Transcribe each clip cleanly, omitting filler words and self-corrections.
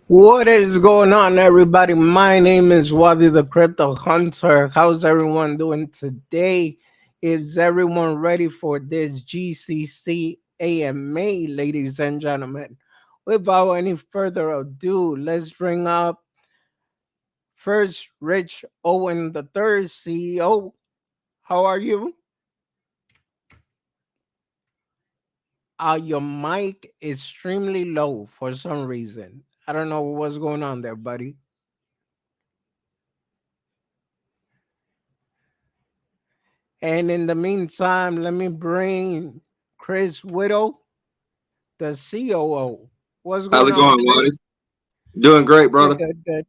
What is going on, everybody? My name is Wadi the Crypto Hunter. How's everyone doing today? Is everyone ready for this GCC AMA, ladies and gentlemen? Without any further ado, let's bring up first Rich Owen the third CEO. How are you? Your mic is extremely low for some reason. I don't know what's going on there, buddy. And in the meantime, let me bring Chris Whittle, the COO. What's How's going it on, going, Waddy? Chris? Doing great, brother. Good.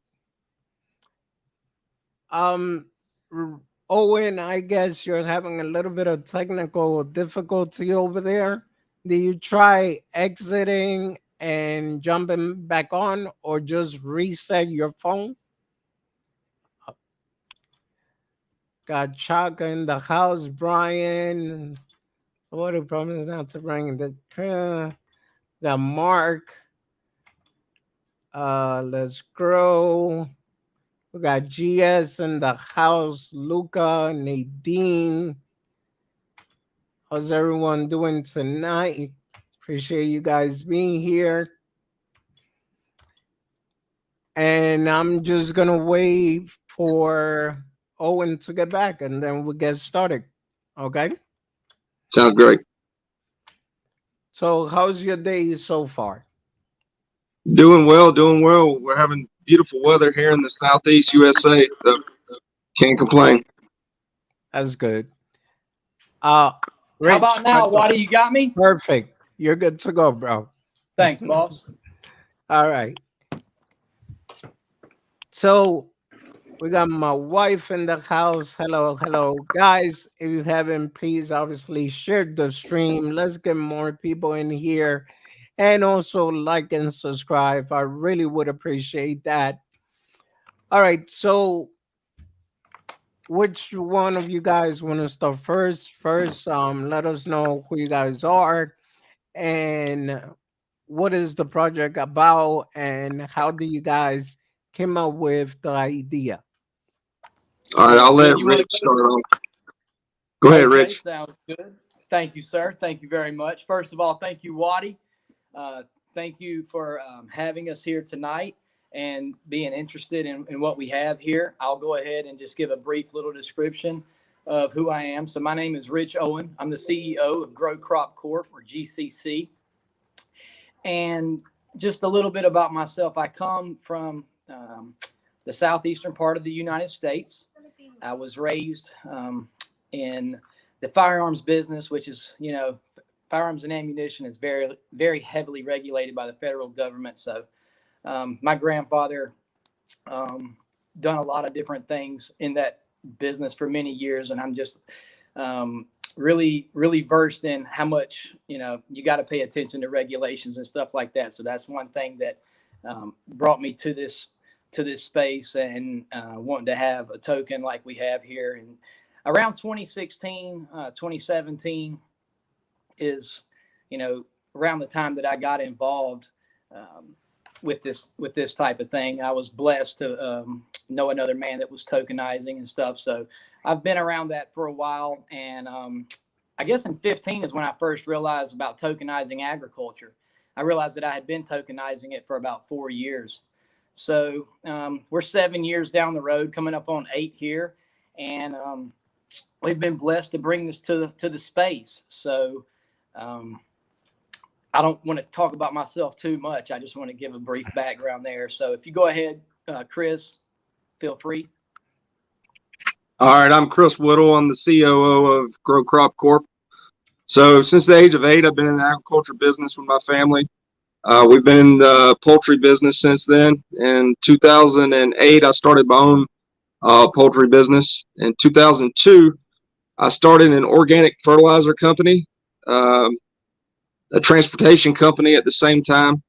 Um, R- Owen, I guess you're having a little bit of technical difficulty over there. Do you try exiting and jumping back on, or just reset your phone? Got Chaka in the house, Brian. What a promise not to bring the got Mark. Let's grow. We got GS in the house, Luca, Nadine. How's everyone doing tonight? Appreciate you guys being here. And I'm just gonna wait for Owen to get back and then we'll get started. Okay. Sounds great. So how's your day so far? Doing well, doing well. We're having beautiful weather here in the Southeast USA, so can't complain. That's good. Rich, how about now, Wadi? You got me? Perfect. You're good to go, bro. Thanks, boss. All right. So we got my wife in the house. Hello, guys. If you haven't, please obviously share the stream. Let's get more people in here. And also like and subscribe. I really would appreciate that. All right. So which one of you guys want to start first? Let us know who you guys are and what is the project about and how do you guys came up with the idea? All right, I'll let Rich start off. Go ahead, Rich. Sounds good. Thank you, sir. Thank you very much. First of all, thank you, Wadi. Thank you for having us here tonight and being interested in what we have here. I'll go ahead and just give a brief little description of who I am. So my name is Rich Owen. I'm the CEO of Corp or GCC. And just a little bit about myself. I come from the southeastern part of the United States. I was raised in the firearms business, which is, firearms and ammunition is very, very heavily regulated by the federal government. So my grandfather done a lot of different things in that business for many years. And I'm just really, really versed in how much, you got to pay attention to regulations and stuff like that. So that's one thing that brought me to this space and wanting to have a token like we have here. And around 2016, 2017 is, around the time that I got involved with this type of thing. I was blessed to know another man that was tokenizing and stuff. So I've been around that for a while. And I guess in 15 is when I first realized about tokenizing agriculture. I realized that I had been tokenizing it for about 4 years. So we're 7 years down the road, coming up on 8 here. And we've been blessed to bring this to the space. So I don't want to talk about myself too much. I just want to give a brief background there. So if you go ahead, Chris, feel free. All right, I'm Chris Whittle. I'm the COO of Grow Crop Corp. So since the age of 8, I've been in the agriculture business with my family. We've been in the poultry business since then. In 2008, I started my own poultry business. In 2002, I started an organic fertilizer company, a transportation company at the same time.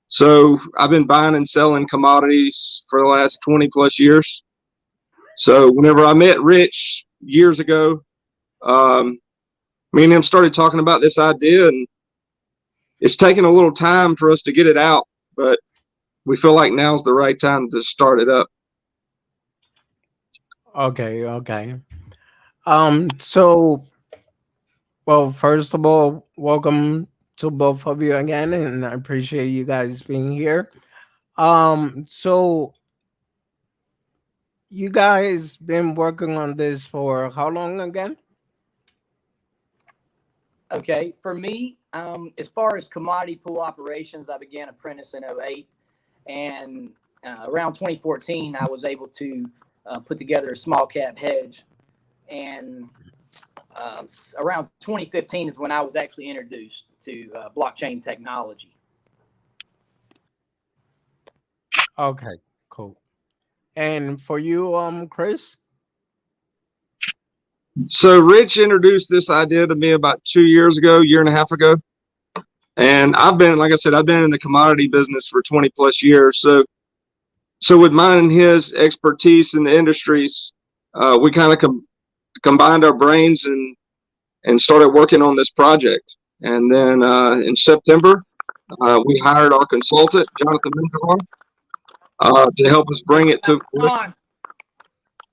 So I've been buying and selling commodities for the last 20 plus years. So whenever I met Rich years ago, me and him started talking about this idea, and it's taken a little time for us to get it out, but we feel like now's the right time to start it up. Okay, okay. So, well, first of all, welcome to both of you again, and I appreciate you guys being here. So you guys been working on this for how long again? Okay, for me, as far as commodity pool operations, I began apprentice in '08, and around 2014, I was able to put together a small cap hedge, and around 2015 is when I was actually introduced to blockchain technology. Okay, cool. And for you, Chris? So Rich introduced this idea to me about 2 years ago, year and a half ago. And I've been, like I said, I've been in the commodity business for 20 plus years. So with mine and his expertise in the industries, we kind of combined our brains and started working on this project. And then in September, we hired our consultant, Jonathan Mentor, to help us bring it to fruition.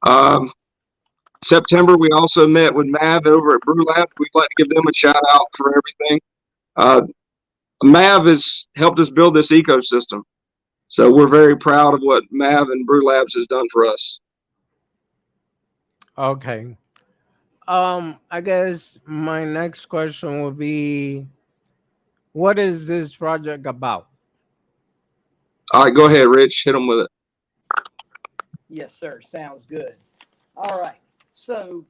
On. Um, September, we also met with Mav over at Brew Lab. We'd like to give them a shout out for everything. Uh, Mav has helped us build this ecosystem. So we're very proud of what Mav and Brew Labs has done for us. Okay. I guess my next question would be, what is this project about? All right, go ahead, Rich. Hit them with it. Yes, sir. Sounds good. All right. So,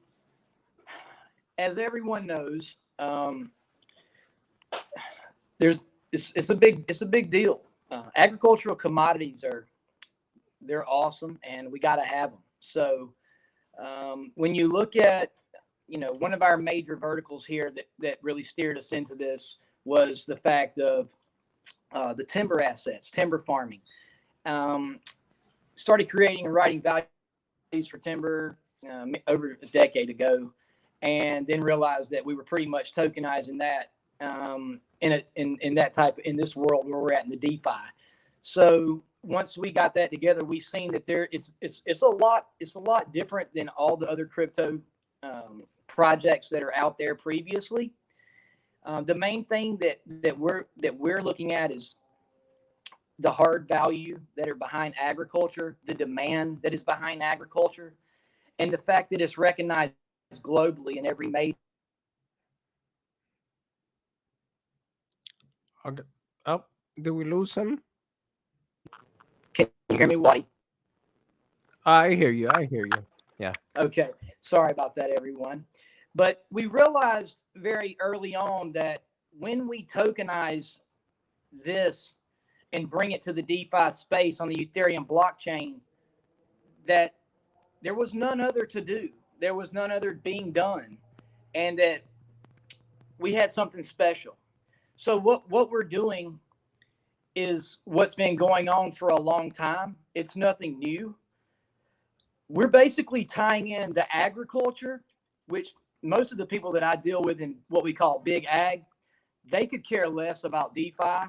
as everyone knows, there's it's a big deal. Agricultural commodities they're awesome, and we got to have them. So, when you look at one of our major verticals here that really steered us into this was the fact of the timber assets, timber farming. Um, Started creating and writing values for timber over a decade ago, and then realized that we were pretty much tokenizing that in that type in this world where we're at in the DeFi. So once we got that together, we seen that it's a lot different than all the other crypto projects that are out there previously. The main thing that we're looking at is the hard value that are behind agriculture, the demand that is behind agriculture, and the fact that it's recognized globally in every major. Okay. Oh, did we lose him? Can you hear me, Whitey? I hear you. I hear you. Yeah. Okay, sorry about that, everyone. But we realized very early on that when we tokenize this and bring it to the DeFi space on the Ethereum blockchain, that there was none other to do. There was none other being done, and that we had something special. So what we're doing is what's been going on for a long time. It's nothing new. We're basically tying in the agriculture, which most of the people that I deal with in what we call big ag, they could care less about DeFi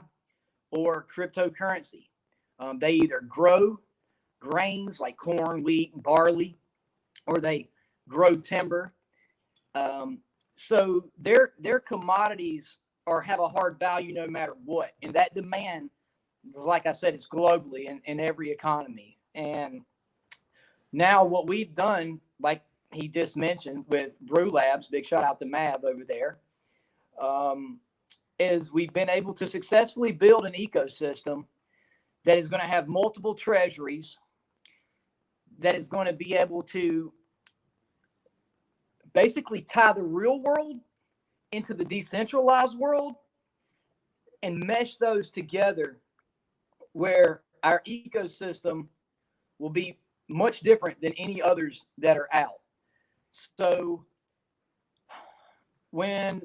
or cryptocurrency. They either grow grains like corn, wheat, and barley, or they grow timber. So their commodities are have a hard value no matter what, and that demand, like I said, it's globally in every economy. And now what we've done, like he just mentioned with Brew Labs, big shout out to Mav over there, is we've been able to successfully build an ecosystem that is going to have multiple treasuries, that is going to be able to basically tie the real world into the decentralized world and mesh those together where our ecosystem will be much different than any others that are out. So when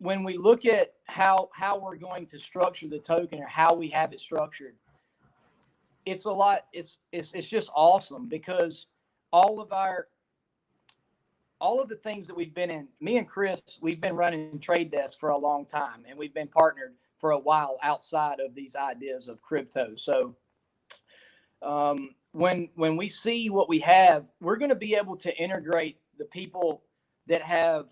we look at how we're going to structure the token or how we have it structured, it's a lot. It's just awesome because all of our all of the things that we've been in, me and Chris, we've been running trade desks for a long time, and we've been partnered for a while outside of these ideas of crypto. So When we see what we have, we're going to be able to integrate the people that have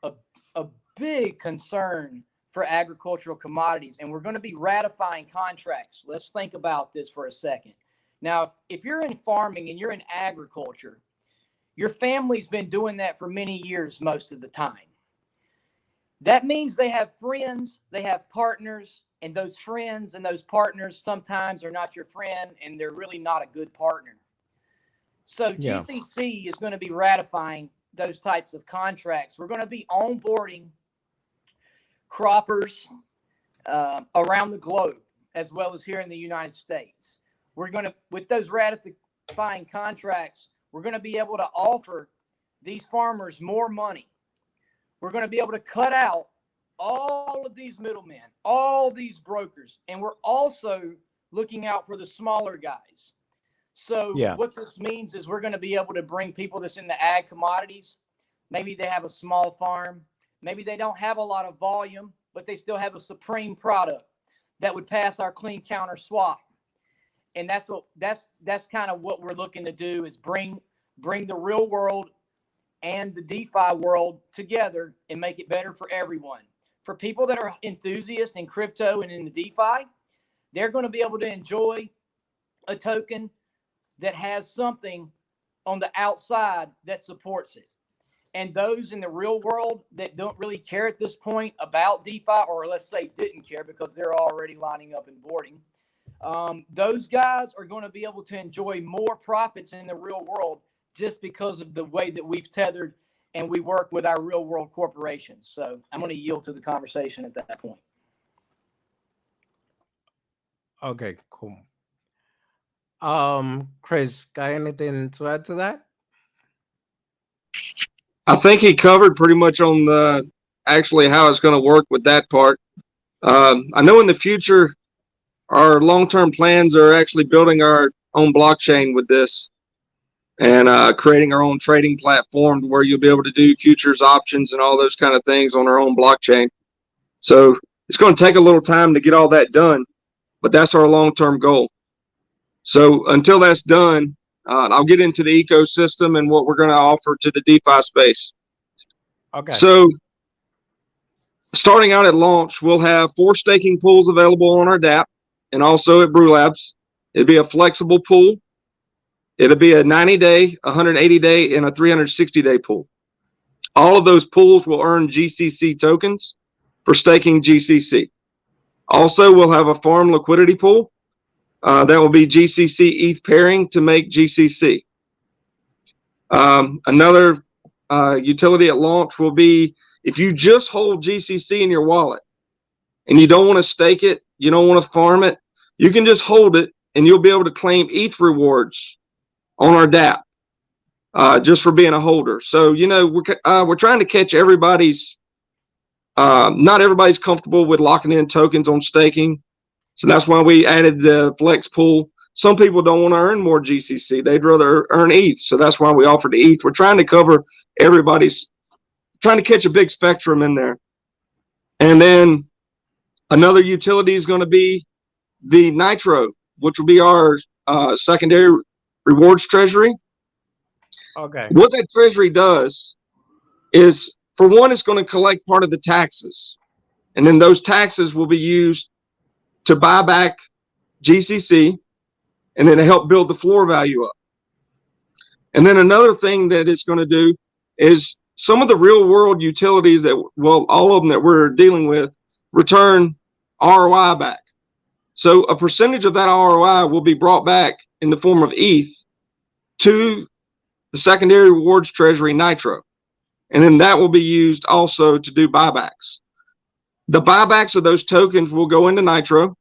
a, a big concern for agricultural commodities, and we're going to be ratifying contracts. Let's think about this for a second. Now, if you're in farming and you're in agriculture, your family's been doing that for many years most of the time. That means they have friends, they have partners, and those friends and those partners sometimes are not your friend, and they're really not a good partner. So Yeah. GCC is going to be ratifying those types of contracts. We're going to be onboarding croppers around the globe, as well as here in the United States. We're going to, with those ratifying contracts, we're going to be able to offer these farmers more money. We're going to be able to cut out all of these middlemen, all these brokers, and we're also looking out for the smaller guys. So what this means is we're going to be able to bring people that's in the ag commodities. Maybe they have a small farm. Maybe they don't have a lot of volume, but they still have a supreme product that would pass our clean counter swap. And that's kind of what we're looking to do, is bring the real world and the DeFi world together and make it better for everyone. For people that are enthusiasts in crypto and in the DeFi, they're going to be able to enjoy a token that has something on the outside that supports it. And those in the real world that don't really care at this point about DeFi, or let's say didn't care because they're already lining up and boarding, those guys are going to be able to enjoy more profits in the real world just because of the way that we've tethered and we work with our real world corporations. So I'm going to yield to the conversation at that point. Okay, cool. Chris, got anything to add to that? I think he covered pretty much on the actually how it's going to work with that part. I know in the future, our long-term plans are actually building our own blockchain with this and creating our own trading platform where you'll be able to do futures options and all those kind of things on our own blockchain. So it's going to take a little time to get all that done, but that's our long-term goal. So until that's done, I'll get into the ecosystem and what we're going to offer to the DeFi space. Okay. So starting out at launch, we'll have 4 staking pools available on our DApp and also at Brew Labs. It'll be a flexible pool. It'll be a 90-day, 180-day, and a 360-day pool. All of those pools will earn GCC tokens for staking GCC. Also, we'll have a farm liquidity pool. That will be GCC ETH pairing to make GCC. Another utility at launch will be if you just hold GCC in your wallet and you don't want to stake it, you don't want to farm it, you can just hold it and you'll be able to claim ETH rewards on our DApp just for being a holder. So, you know, we're trying to catch everybody's, not everybody's comfortable with locking in tokens on staking. So that's why we added the flex pool. Some people don't want to earn more GCC. They'd rather earn ETH. So that's why we offered the ETH. We're trying to cover everybody's, trying to catch a big spectrum in there. And then another utility is going to be the Nitro, which will be our secondary rewards treasury. Okay. What that treasury does is, for one, it's going to collect part of the taxes. And then those taxes will be used to buy back GCC and then to help build the floor value up. And then another thing that it's going to do is some of the real world utilities that, well, all of them that we're dealing with return ROI back. So a percentage of that ROI will be brought back in the form of ETH to the secondary rewards treasury Nitro. And then that will be used also to do buybacks. The buybacks of those tokens will go into Nitro.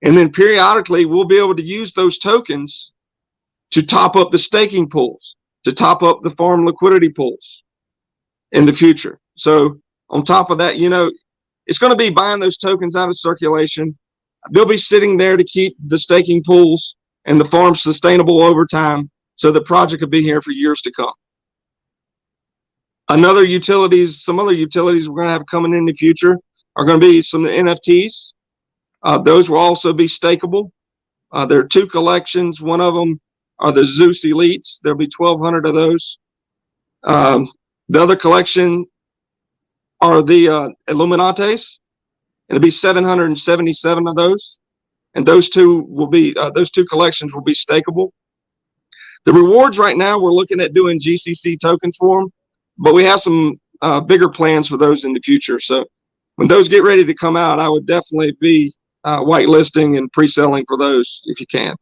And then periodically we'll be able to use those tokens to top up the staking pools, to top up the farm liquidity pools in the future. So on top of that, you know, it's going to be buying those tokens out of circulation. They'll be sitting there to keep the staking pools and the farm sustainable over time, so the project could be here for years to come. Some other utilities we're going to have coming in the future are going to be some NFTs. Those will also be stakeable. There are 2 collections. One of them are the Zeus Elites. There'll be 1,200 of those. The other collection are the Illuminates. It'll be 777 of those, and those two collections will be stakeable. The rewards right now, we're looking at doing GCC token form, but we have some bigger plans for those in the future. So when those get ready to come out, I would definitely be whitelisting and pre-selling for those if you can.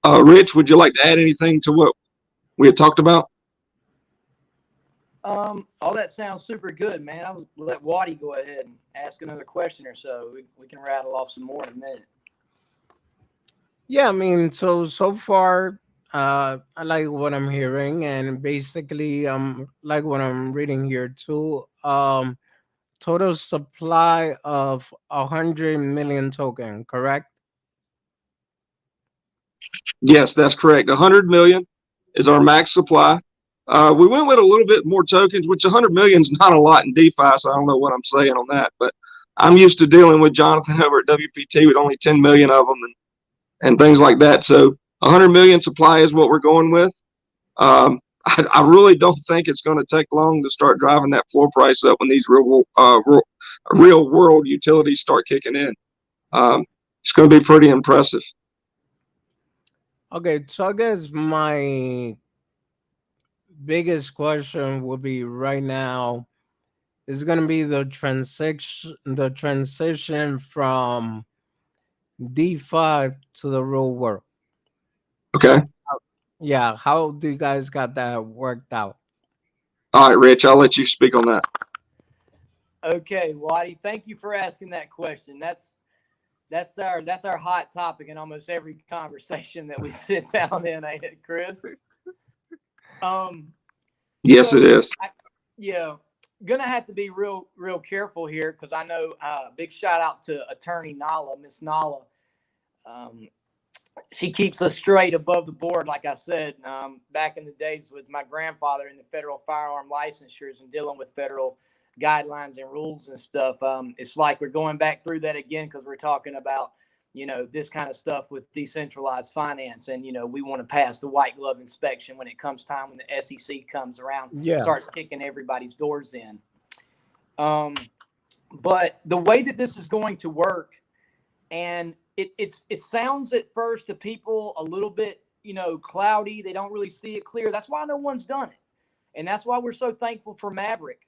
Rich, would you like to add anything to what we had talked about? All that sounds super good, man. I'll let Waddy go ahead and ask another question or so. We can rattle off some more in a minute. Yeah, I mean, so far, I like what I'm hearing, and basically, like what I'm reading here too. Total supply of 100 million token, correct? Yes, that's correct. 100 million is our max supply. We went with a little bit more tokens, which 100 million is not a lot in DeFi, so I don't know what I'm saying on that. But I'm used to dealing with Jonathan over at WPT with only 10 million of them and things like that. So 100 million supply is what we're going with. I really don't think it's going to take long to start driving that floor price up when these real world utilities start kicking in. It's going to be pretty impressive. Okay, so I guess my biggest question will be right now is going to be the transition from DeFi to the real world. Okay. Yeah, how do you guys got that worked out? All right, Rich, I'll let you speak on that. Okay, Waddy, thank you for asking that question. That's our hot topic in almost every conversation that we sit down in, ain't it, Chris? Yes, it is. Gonna have to be real careful here because I know big shout out to attorney Nala, Miss Nala. She keeps us straight above the board, like I said, back in the days with my grandfather in the federal firearm licensures and dealing with federal guidelines and rules and stuff. It's like we're going back through that again because we're talking about, this kind of stuff with decentralized finance. And, we want to pass the white glove inspection when it comes time when the SEC comes around, starts kicking everybody's doors in. But the way that this is going to work, and it sounds at first to people a little bit, cloudy. They don't really see it clear. That's why no one's done it. And that's why we're so thankful for Maverick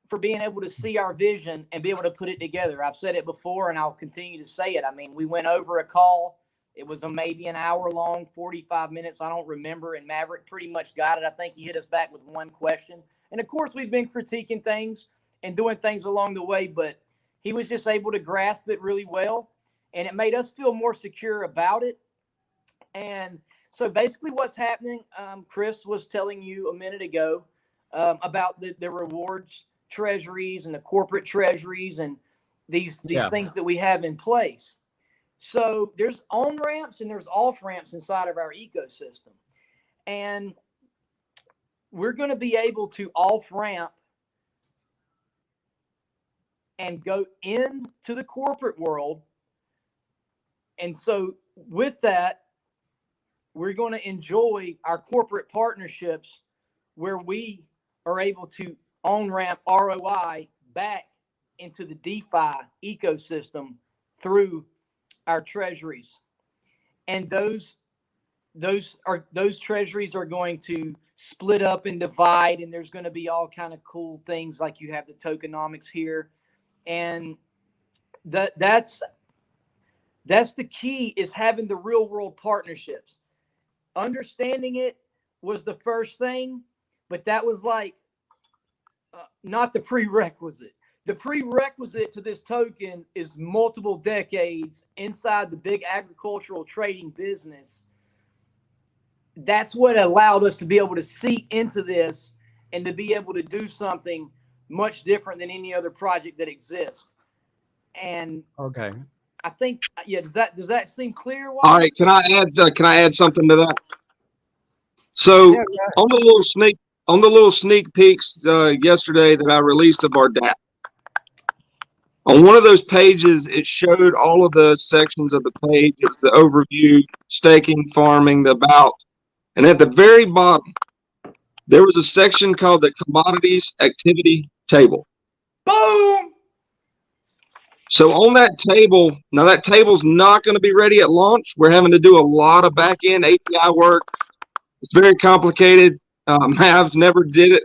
for being able to see our vision and be able to put it together. I've said it before and I'll continue to say it. I mean, we went over a call. It was maybe an hour long, 45 minutes. I don't remember. And Maverick pretty much got it. I think he hit us back with one question. And of course, we've been critiquing things and doing things along the way, but he was just able to grasp it really well. And it made us feel more secure about it. And so basically what's happening, Chris was telling you a minute ago about the rewards treasuries and the corporate treasuries and these things that we have in place. So there's on ramps and there's off ramps inside of our ecosystem. And we're going to be able to off ramp and go into the corporate world. And so with that, we're going to enjoy our corporate partnerships where we are able to on-ramp ROI back into the DeFi ecosystem through our treasuries. And those treasuries are going to split up and divide, and there's going to be all kind of cool things like you have the tokenomics here. And that's the key, is having the real world partnerships. Understanding it was the first thing, but that was like not the prerequisite. The prerequisite to this token is multiple decades inside the big agricultural trading business. That's what allowed us to be able to see into this and to be able to do something much different than any other project that exists. And okay, I think, does that seem clear? All right, can I add something to that? So on the little sneak peeks yesterday that I released of our data, On one of those pages, it showed all of the sections of the page. It was the overview, staking, farming, the about. And at the very bottom, there was a section called the commodities activity table. Boom! So on that table, now that table's not going to be ready at launch. We're having to do a lot of back end API work. It's very complicated. Mavs never did it.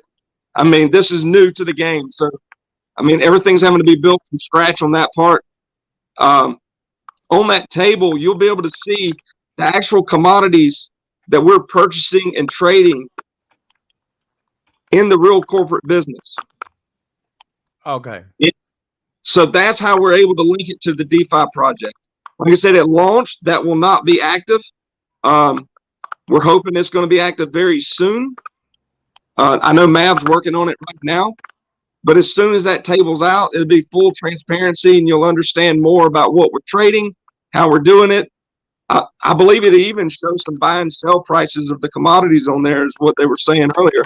I mean, this is new to the game. So, I mean, everything's having to be built from scratch on that part. On that table, you'll be able to see the actual commodities that we're purchasing and trading in the real corporate business. Okay. So that's how we're able to link it to the DeFi project. Like I said, at launch, that will not be active. We're hoping it's going to be active very soon. I know Mav's working on it right now, but as soon as that table's out, it'll be full transparency and you'll understand more about what we're trading, how we're doing it. I believe it even shows some buy and sell prices of the commodities on there is what they were saying earlier.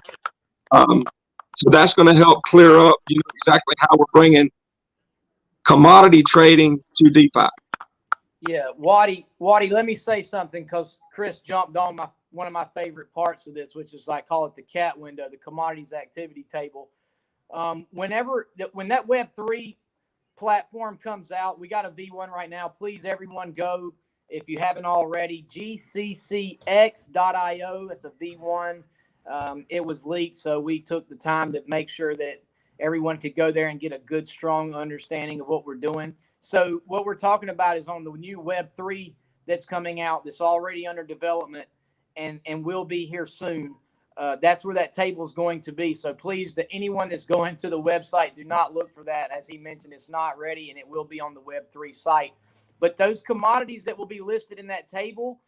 So that's going to help clear up, exactly how we're bringing commodity trading to DeFi. Yeah, Waddy, let me say something because Chris jumped on one of my favorite parts of this, which is I call it the cat window, the commodities activity table. When that Web3 platform comes out, we got a V1 right now. Please, everyone, go if you haven't already. GCCX.io. It's a V1. It was leaked, so we took the time to make sure that everyone could go there and get a good, strong understanding of what we're doing. So what we're talking about is on the new Web3 that's coming out, that's already under development and will be here soon. That's where that table is going to be. So please, anyone that's going to the website, do not look for that. As he mentioned, it's not ready, and it will be on the Web3 site. But those commodities that will be listed in that table,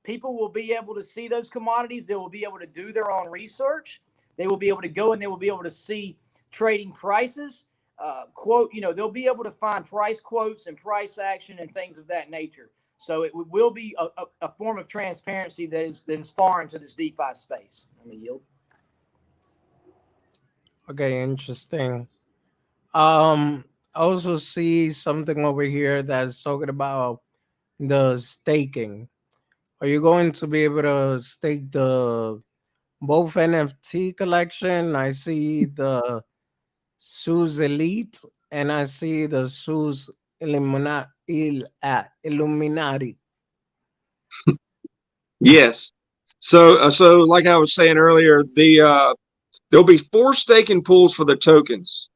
people will be able to see those commodities. They will be able to do their own research. They will be able to go and they will be able to see trading prices, they'll be able to find price quotes and price action and things of that nature. So it will be a form of transparency that is foreign to this DeFi space. Let me yield. Okay, interesting. I also see something over here that's talking about the staking. Are you going to be able to stake the both NFT collection? I see the Sus Elite and I see the Sus Illuminati. Yes. So like I was saying earlier, there'll be 4 staking pools for the tokens.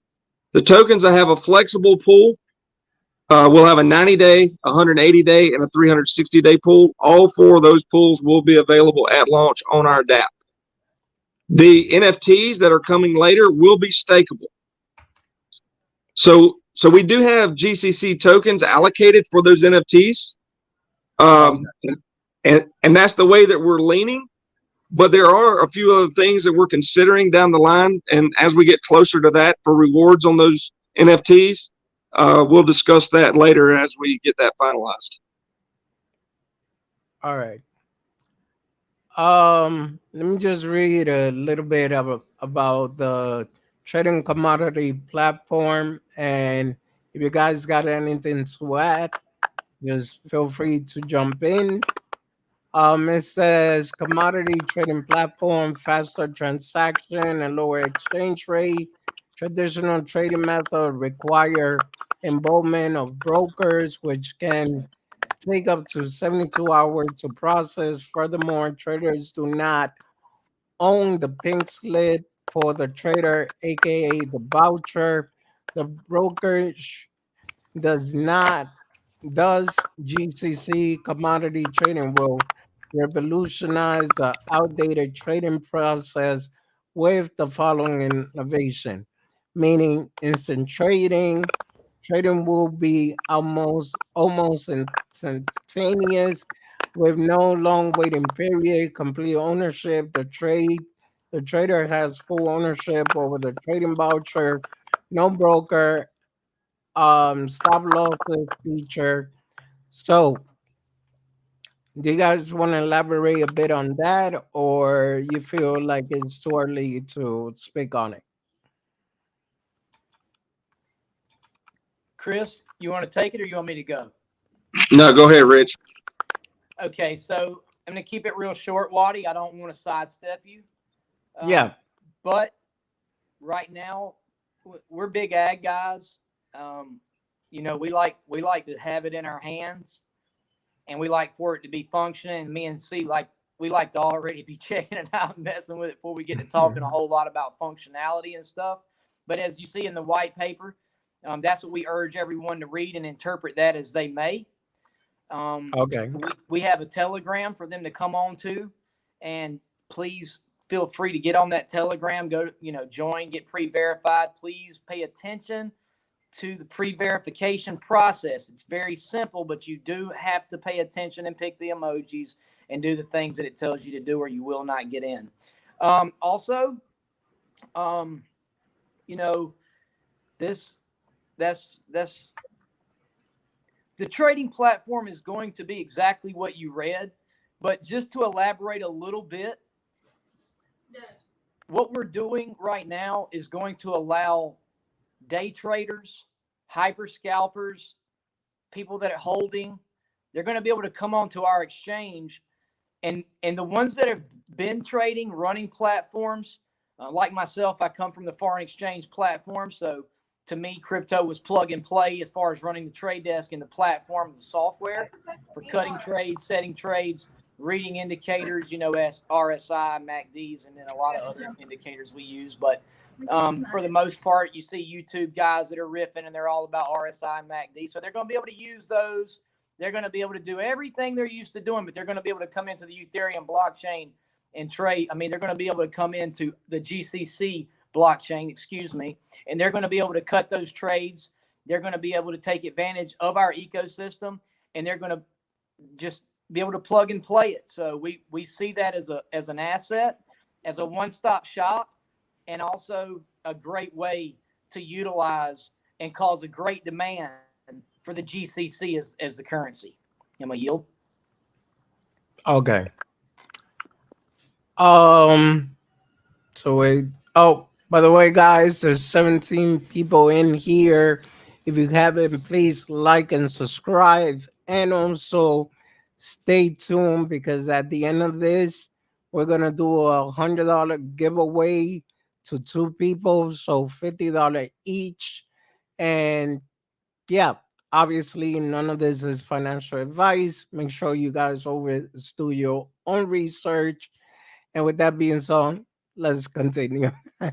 The tokens that have a flexible pool will have a 90-day, 180-day, and a 360-day pool. All 4 of those pools will be available at launch on our DApp. The NFTs that are coming later will be stakeable. So we do have GCC tokens allocated for those NFTs. And that's the way that we're leaning. But there are a few other things that we're considering down the line. And as we get closer to that for rewards on those NFTs, we'll discuss that later as we get that finalized. All right. Let me just read a little bit about the trading commodity platform. And if you guys got anything to add, just feel free to jump in. It says commodity trading platform, faster transaction and lower exchange rate. Traditional trading method require involvement of brokers, which can take up to 72 hours to process. Furthermore, traders do not own the pink slip for the trader, aka the voucher. The brokerage does not. Thus, GCC commodity trading will revolutionize the outdated trading process with the following innovation, meaning instant trading. Trading will be almost instantaneous with no long waiting period, complete ownership. The trader has full ownership over the trading voucher, no broker, stop losses feature. So, do you guys want to elaborate a bit on that, or you feel like it's too early to speak on it? Chris, you want to take it or you want me to go? No, go ahead, Rich. Okay, so I'm going to keep it real short, Waddy. I don't want to sidestep you. Yeah. But right now, we're big ag guys. Um, we like to have it in our hands, and we like for it to be functioning. And me and C we like to already be checking it out and messing with it before we get to talking a whole lot about functionality and stuff. But as you see in the white paper, that's what we urge everyone to read and interpret that as they may. Okay. We have a Telegram for them to come on to, and please feel free to get on that Telegram. Go to, join, get pre-verified. Please pay attention to the pre-verification process. It's very simple, but you do have to pay attention and pick the emojis and do the things that it tells you to do, or you will not get in. Also, you know, this that's the trading platform is going to be exactly what you read, but just to elaborate a little bit, what we're doing right now is going to allow day traders, hyper scalpers, people that are holding, they're going to be able to come onto our exchange, and the ones that have been trading, running platforms, like myself, I come from the foreign exchange platform, so to me, crypto was plug and play as far as running the trade desk and the platform, the software for cutting trades, setting trades, reading indicators, as RSI, MACDs, and then a lot of other indicators we use. But for the most part, you see YouTube guys that are riffing and they're all about RSI and MACD. So they're going to be able to use those. They're going to be able to do everything they're used to doing, but they're going to be able to come into the Ethereum blockchain and trade. I mean, they're going to be able to come into the GCC blockchain, and they're going to be able to cut those trades. They're going to be able to take advantage of our ecosystem, and they're going to just be able to plug and play it. So we see that as an asset, as a one-stop shop, and also a great way to utilize and cause a great demand for the GCC as the currency. Am I yield? Okay. Um. So wait. Oh, by the way, guys, there's 17 people in here. If you haven't, please like and subscribe, and also stay tuned because at the end of this, we're gonna do $100 giveaway to two people, so $50 each. And yeah, obviously, none of this is financial advice. Make sure you guys always do your own research. And with that being said, let's continue. Yeah,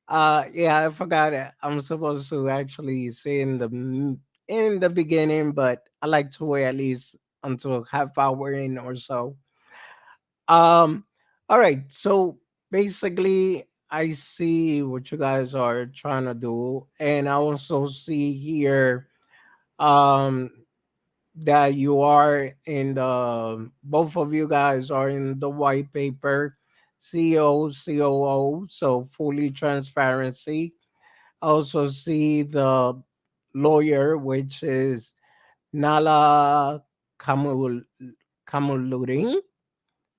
I forgot it. I'm supposed to actually say in the beginning, but I like to wait at least until half hour in or so. Um, all right. So basically, I see what you guys are trying to do, and I also see here um that you are in the both of you guys are in the white paper, CEO, COO, so fully transparency. I also see the lawyer, which is Nala Kamul Kamuluring.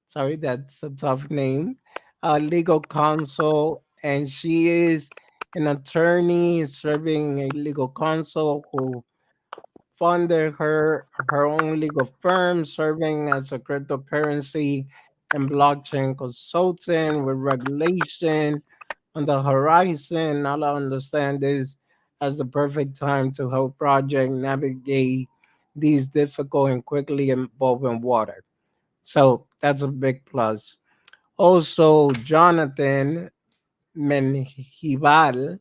Sorry, that's a tough name. Legal counsel, and she is an attorney serving a legal counsel who funded her own legal firm, serving as a cryptocurrency and blockchain consultant with regulation on the horizon. All I understand is as the perfect time to help project navigate these difficult and quickly evolving water. So that's a big plus. Also, Jonathan Menjivar,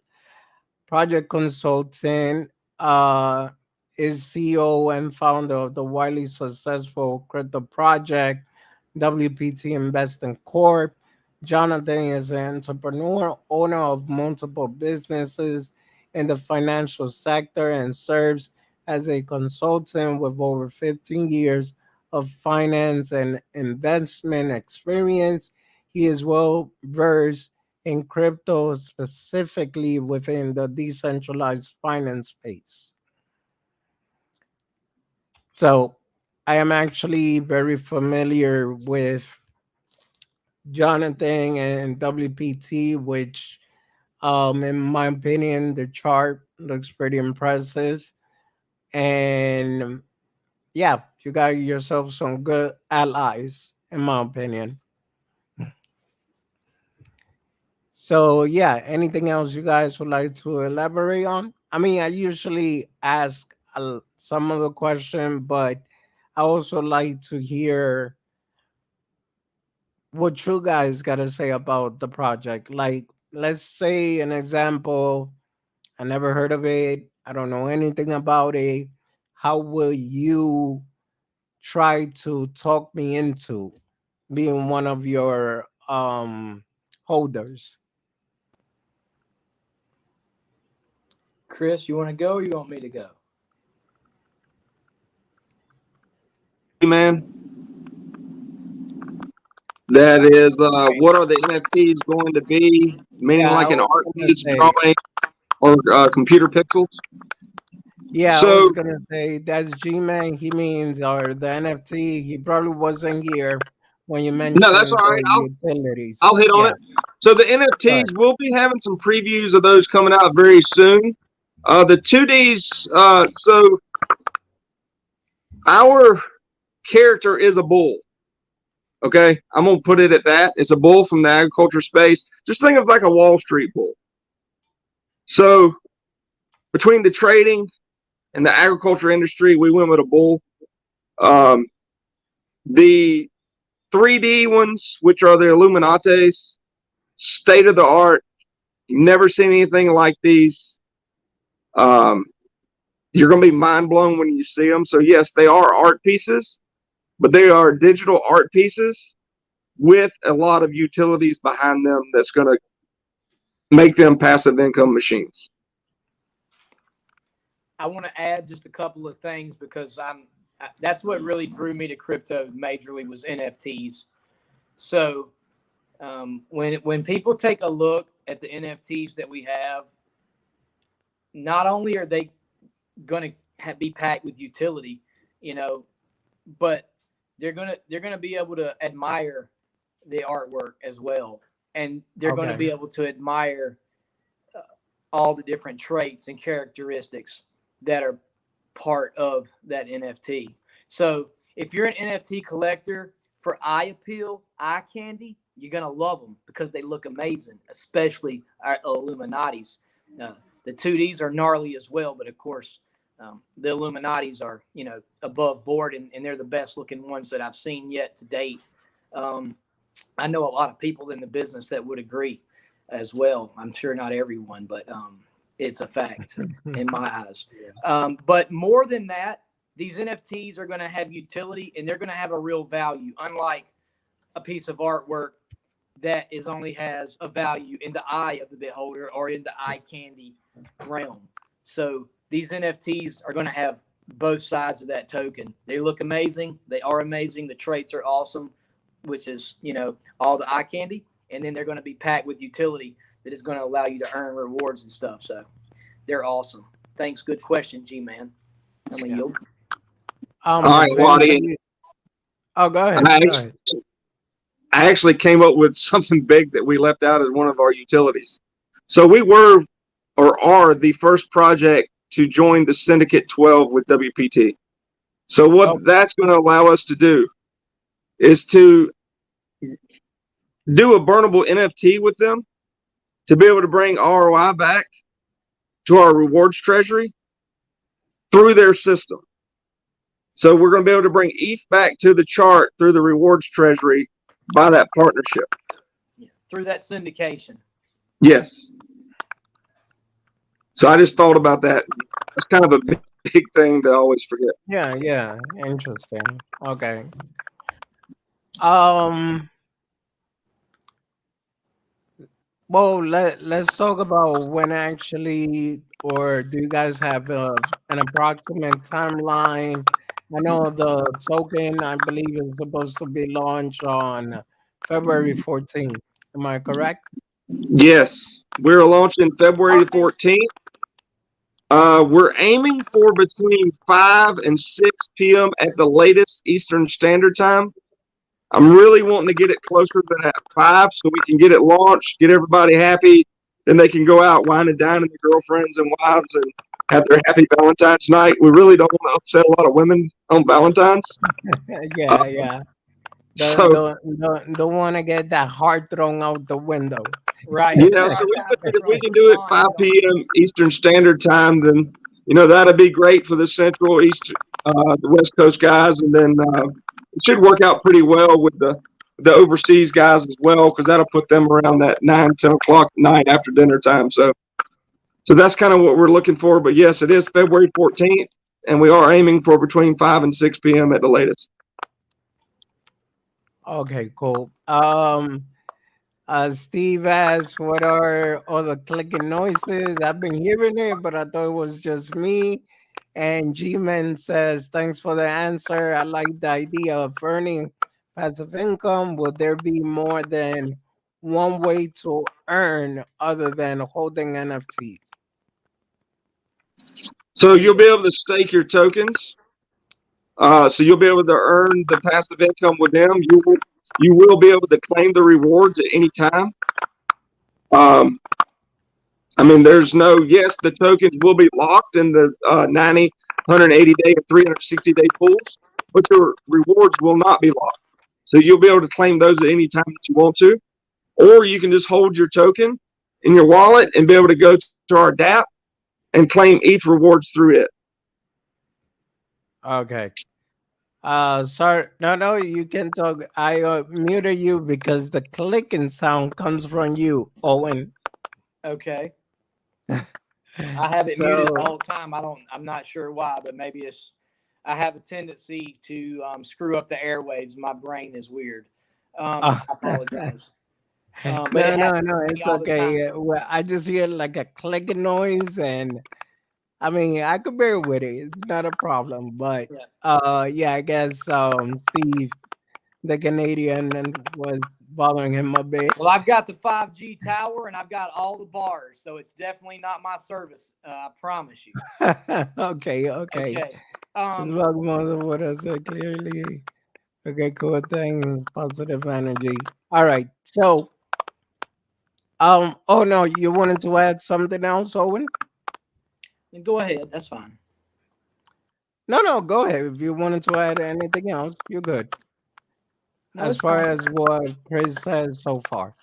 project consultant, uh, is CEO and founder of the widely successful crypto project WPT Investing Corp. Jonathan is an entrepreneur, owner of multiple businesses in the financial sector, and serves as a consultant with over 15 years of finance and investment experience. He is well versed in crypto, specifically within the decentralized finance space. So I am actually very familiar with Jonathan and WPT, which In my opinion, the chart looks pretty impressive. And yeah, you got yourself some good allies, in my opinion. So yeah, anything else you guys would like to elaborate on? I mean, I usually ask some of the question, but I also like to hear what you guys got to say about the project. Like, let's say an example. I never heard of it. I don't know anything about it. How will you try to talk me into being one of your holders? Chris, you want to go or you want me to go? Man, that is, what are the NFTs going to be? Meaning Yeah, I like an was art gonna piece, say. drawing, or computer pixels. Yeah, I So was gonna say that's G-Man. He means or the NFT. He probably wasn't here when you no, that's all mentioned right. the I'll utilities. hit on Yeah, it. So the but NFTs, we'll be having some previews of those coming out very soon. The 2Ds, so our character is a bull. Okay, I'm gonna put it at that. It's a bull from the agriculture space. Just think of like a Wall Street bull. So between the trading and the agriculture industry, we went with a bull. Um, the 3D ones, which are the Illuminates, state of the art. You've never seen anything like these. Um, you're going to be mind blown when you see them. So yes, they are art pieces, but they are digital art pieces with a lot of utilities behind them that's going to make them passive income machines. I want to add just a couple of things because that's what really drew me to crypto majorly was NFTs. So when people take a look at the NFTs that we have, not only are they going to be packed with utility, you know, but they're gonna be able to admire the artwork as well, and they're going to okay, be able to admire all the different traits and characteristics that are part of that NFT. So if you're an NFT collector for eye appeal, eye candy, you're gonna love them because they look amazing, especially our Illuminati's. Uh, the 2Ds are gnarly as well, but of course, the Illuminati's are above board, and they're the best looking ones that I've seen yet to date. Um, I know a lot of people in the business that would agree as well. I'm sure not everyone, but it's a fact in my eyes. But more than that, these NFTs are going to have utility and they're going to have a real value, unlike a piece of artwork that is only has a value in the eye of the beholder or in the eye candy realm. So these NFTs are going to have both sides of that token. They look amazing. They are amazing. The traits are awesome, which is, all the eye candy. And then they're going to be packed with utility that is going to allow you to earn rewards and stuff. So they're awesome. Thanks. Good question, G-Man. I'm going to yeah. yield. All right, Waddy. Eventually. Oh, go ahead. I Go actually, ahead. I actually came up with something big that we left out as one of our utilities. So we were or are the first project to join the Syndicate 12 with WPT. So what Oh, that's going to allow us to do is to do a burnable NFT with them to be able to bring ROI back to our rewards treasury through their system. So we're going to be able to bring ETH back to the chart through the rewards treasury by that partnership. Yeah. Through that syndication. Yes. So I just thought about that. It's kind of a big thing to always forget. yeah, yeah. Interesting. Okay. Um. Well, let's talk about when actually, or do you guys have an approximate timeline? I know the token, I believe, is supposed to be launched on February 14th. Am I correct? Yes. We're launching February the 14th. We're aiming for between 5 and 6 p.m. at the latest Eastern Standard Time. I'm really wanting to get it closer than at 5 so we can get it launched, get everybody happy, then they can go out wine and dine with their girlfriends and wives and have their happy Valentine's night. We really don't want to upset a lot of women on Valentine's. Uh, Yeah, yeah. so Don't want to get that heart thrown out the window. Right. yeah, so we Sometimes figured if we throw can do it bond 5 on people. p.m. Eastern Standard Time, then that'd be great for the Central East, the West Coast guys, and then it should work out pretty well with the overseas guys as well, because that'll put them around that 9, 10 o'clock night after dinner time. So that's kind of what we're looking for. But yes, it is February 14th, and we are aiming for between 5 and 6 p.m. at the latest. Okay, cool. Steve asked, "What are all the clicking noises?" I've been hearing it, but I thought it was just me. And G-Man says, "Thanks for the answer. I like the idea of earning passive income. Will there be more than one way to earn other than holding NFTs?" So you'll be able to stake your tokens. So you'll be able to earn the passive income with them. You will be able to claim the rewards at any time. Um, I mean, yes, the tokens will be locked in the 90, 180-day, or 360-day pools, but your rewards will not be locked. So you'll be able to claim those at any time that you want to, or you can just hold your token in your wallet and be able to go to our DApp and claim each rewards through it. Okay. Sorry. No, you can talk. I muted you because the clicking sound comes from you, Owen. Okay. I have it muted the So, whole time. I'm not sure why, but maybe I have a tendency to screw up the airwaves. My brain is weird. uh, I apologize. But it no, happens to me it's all the time. okay. Well, I just hear like a clicking noise, and I mean, I could bear with it. It's not a problem. But Yeah. yeah, I guess Steve, the Canadian, and was bothering him a bit. Well, I've got the 5G tower and I've got all the bars, so it's definitely not my service. I promise you. Okay. Okay. Welcome on what I said clearly. Okay, cool. Thanks. Positive energy. All right. So, oh no, you wanted to add something else, Owen? Go ahead. That's fine. No, go ahead. If you wanted to add anything else, you're good. No, As it's far fine. as what Chris says so far.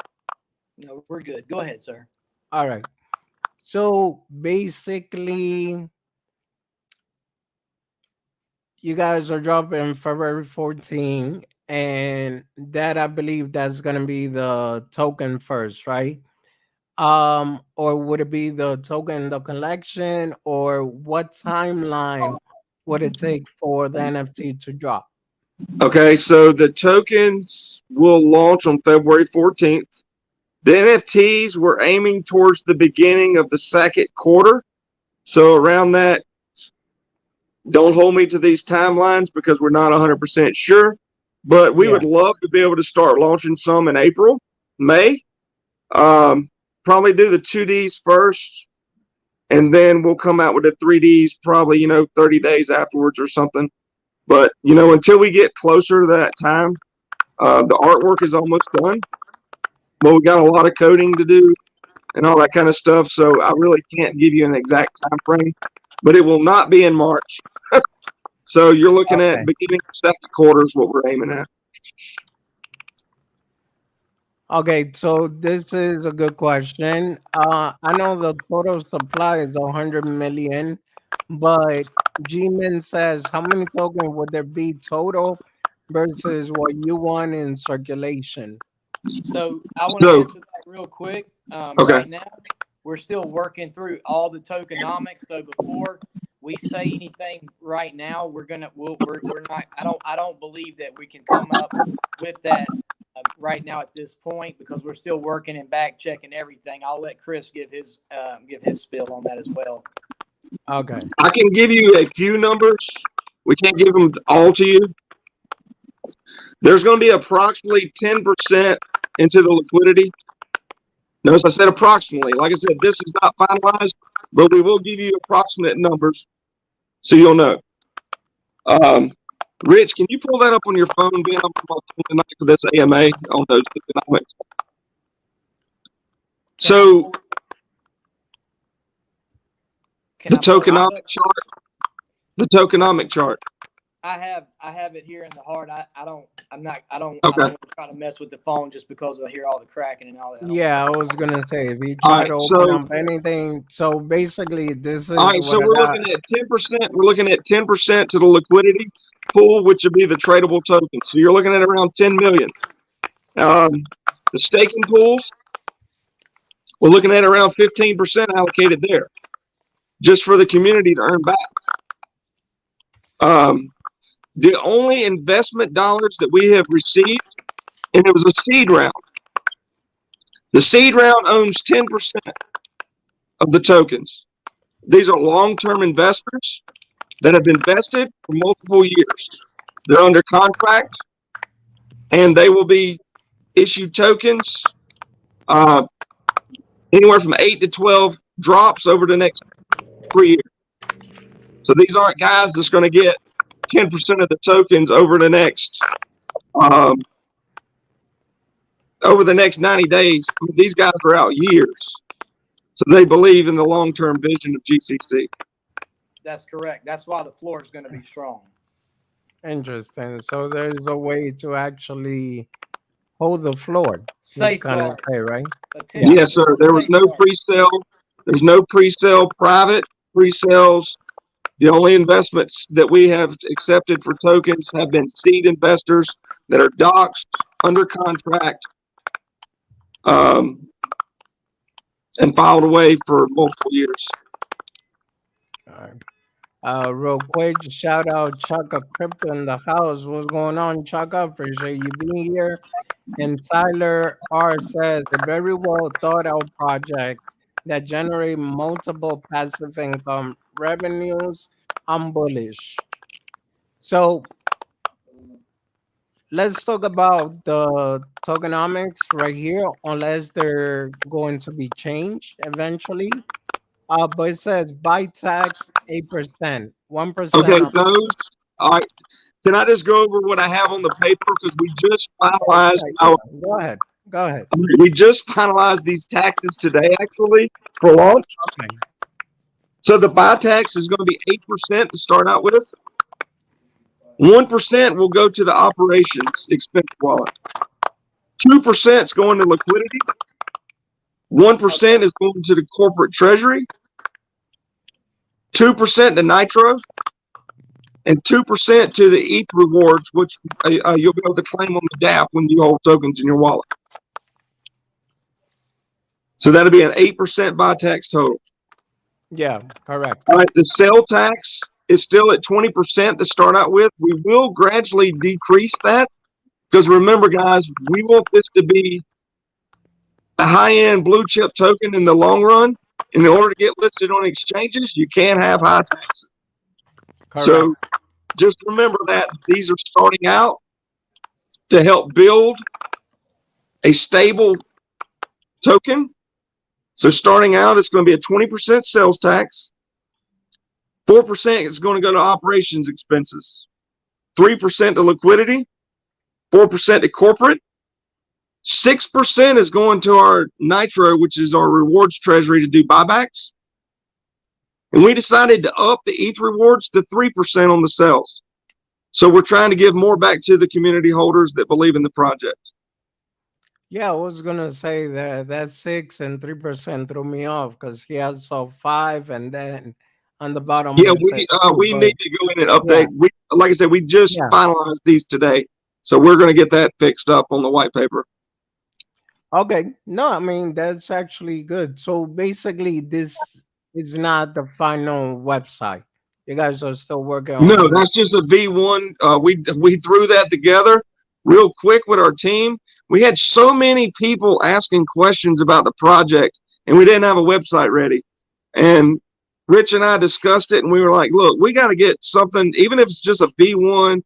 No, we're good. Go ahead, sir. All right. So basically, you guys are dropping February 14, and that I believe that's gonna be the token first, right? Or would it be the token, the collection, or what timeline would it take for the NFT to drop? Okay, so the tokens will launch on February 14th. The NFTs we're aiming towards the beginning of the second quarter. So around that, don't hold me to these timelines because we're not 100% sure. But we Yeah. would love to be able to start launching some in April, May. Probably do the 2Ds first, and then we'll come out with the 3Ds probably, 30 days afterwards or something. But, until we get closer to that time, the artwork is almost done. But we got a lot of coding to do and all that kind of stuff. So I really can't give you an exact time frame, but it will not be in March. So you're looking at Okay. beginning of second quarter is what we're aiming at. Okay, so this is a good question. I know the total supply is 100 million, but G-Min says how many tokens would there be total versus what you want in circulation? So I want to So, answer that real quick. okay. Right now, we're still working through all the tokenomics. So before we say anything right now, we're not. I don't believe that we can come up with that right now at this point because we're still working and back checking everything. I'll let Chris give his spill on that as well. Okay. I can give you a few numbers. We can't give them all to you. There's going to be approximately 10% into the liquidity. Notice I said approximately. Like I said, this is not finalized, but we will give you approximate numbers so you'll know. Rich, can you pull that up on your phone, Ben? I'm on my phone tonight for this AMA on those economics. So Can The I pull it tokenomic up? chart. The tokenomic chart. I have it here in the heart. I don't I'm not I don't Okay. want to try to mess with the phone just because I hear all the cracking and all that. I don't want Yeah, I was gonna say if you All try right. to open So up anything. So basically, this all is right. what So I we're got. looking at 10%. We're looking at 10% to the liquidity pool, which would be the tradable tokens. So you're looking at around 10 million. The staking pools, we're looking at around 15% allocated there, just for the community to earn back. Um, the only investment dollars that we have received, and it was a seed round. The seed round owns 10% of the tokens. These are long-term investors that have invested for multiple years. They're under contract, and they will be issued tokens uh, anywhere from 8 to 12 drops over the next 3 years. So these aren't guys that's going to get 10% of the tokens um, over the next 90 days. These guys are out years. So they believe in the long-term vision of GCC. That's correct. That's why the floor is going to be strong. Interesting. So there's a way to actually hold the floor. You kind of Safeguard. say, right? Yeah. Attention Yes, to sir. the There was no safeguard. pre-sale. There's no pre-sale private pre-sales. The only investments that we have accepted for tokens have been seed investors that are doxed, under contract, um, and filed away for multiple years. All right. Real quick, shout out Chaka Crypto in the house. What's going on, Chaka? Appreciate you being here. And Tyler R says a very well thought out project that generate multiple passive income revenues. I'm bullish. So let's talk about the tokenomics right here, unless they're going to be changed eventually. But it says buy tax 8%, Okay, 1% on. those. All right. Can I just go over what I have on the paper because Oh, yeah, yeah. Go ahead. Go ahead. we just finalized these taxes today actually for launch. Okay. So the buy tax is going to be 8% to start out with. 1% will go to the operations expense wallet. 2% is going to liquidity. 1% is going to the corporate treasury. 2% to Nitro, and 2% to the ETH rewards, which you'll be able to claim on the DApp when you hold tokens in your wallet. So that'll be an 8% buy tax total. Yeah, correct. All right, the sale tax is still at 20% to start out with. We will gradually decrease that because remember, guys, we want this to be a high-end blue chip token in the long run. In order to get listed on exchanges, you can't have high taxes. Correct. So just remember that these are starting out to help build a stable token. So starting out, it's going to be a 20% sales tax. 4% is going to go to operations expenses. 3% to liquidity. 4% to corporate. 6% is going to our Nitro, which is our rewards treasury to do buybacks. And we decided to up the ETH rewards to 3% on the sales. So we're trying to give more back to the community holders that believe in the project. Yeah, I was gonna say that 6 and 3% threw me off because he has saw 5 and then on the bottom Yeah, it said 2. we But need to go in and yeah, update. We like I said, we just yeah. finalized these today, so we're going to get that fixed up on the white paper. Okay. No, I mean that's actually good. So basically, this is not the final website. You guys are still working on No, it. that's just a V1. We threw that together real quick with our team. We had so many people asking questions about the project, and we didn't have a website ready. And Rich and I discussed it, and we were like, "Look, we got to get something, even if it's just a V1,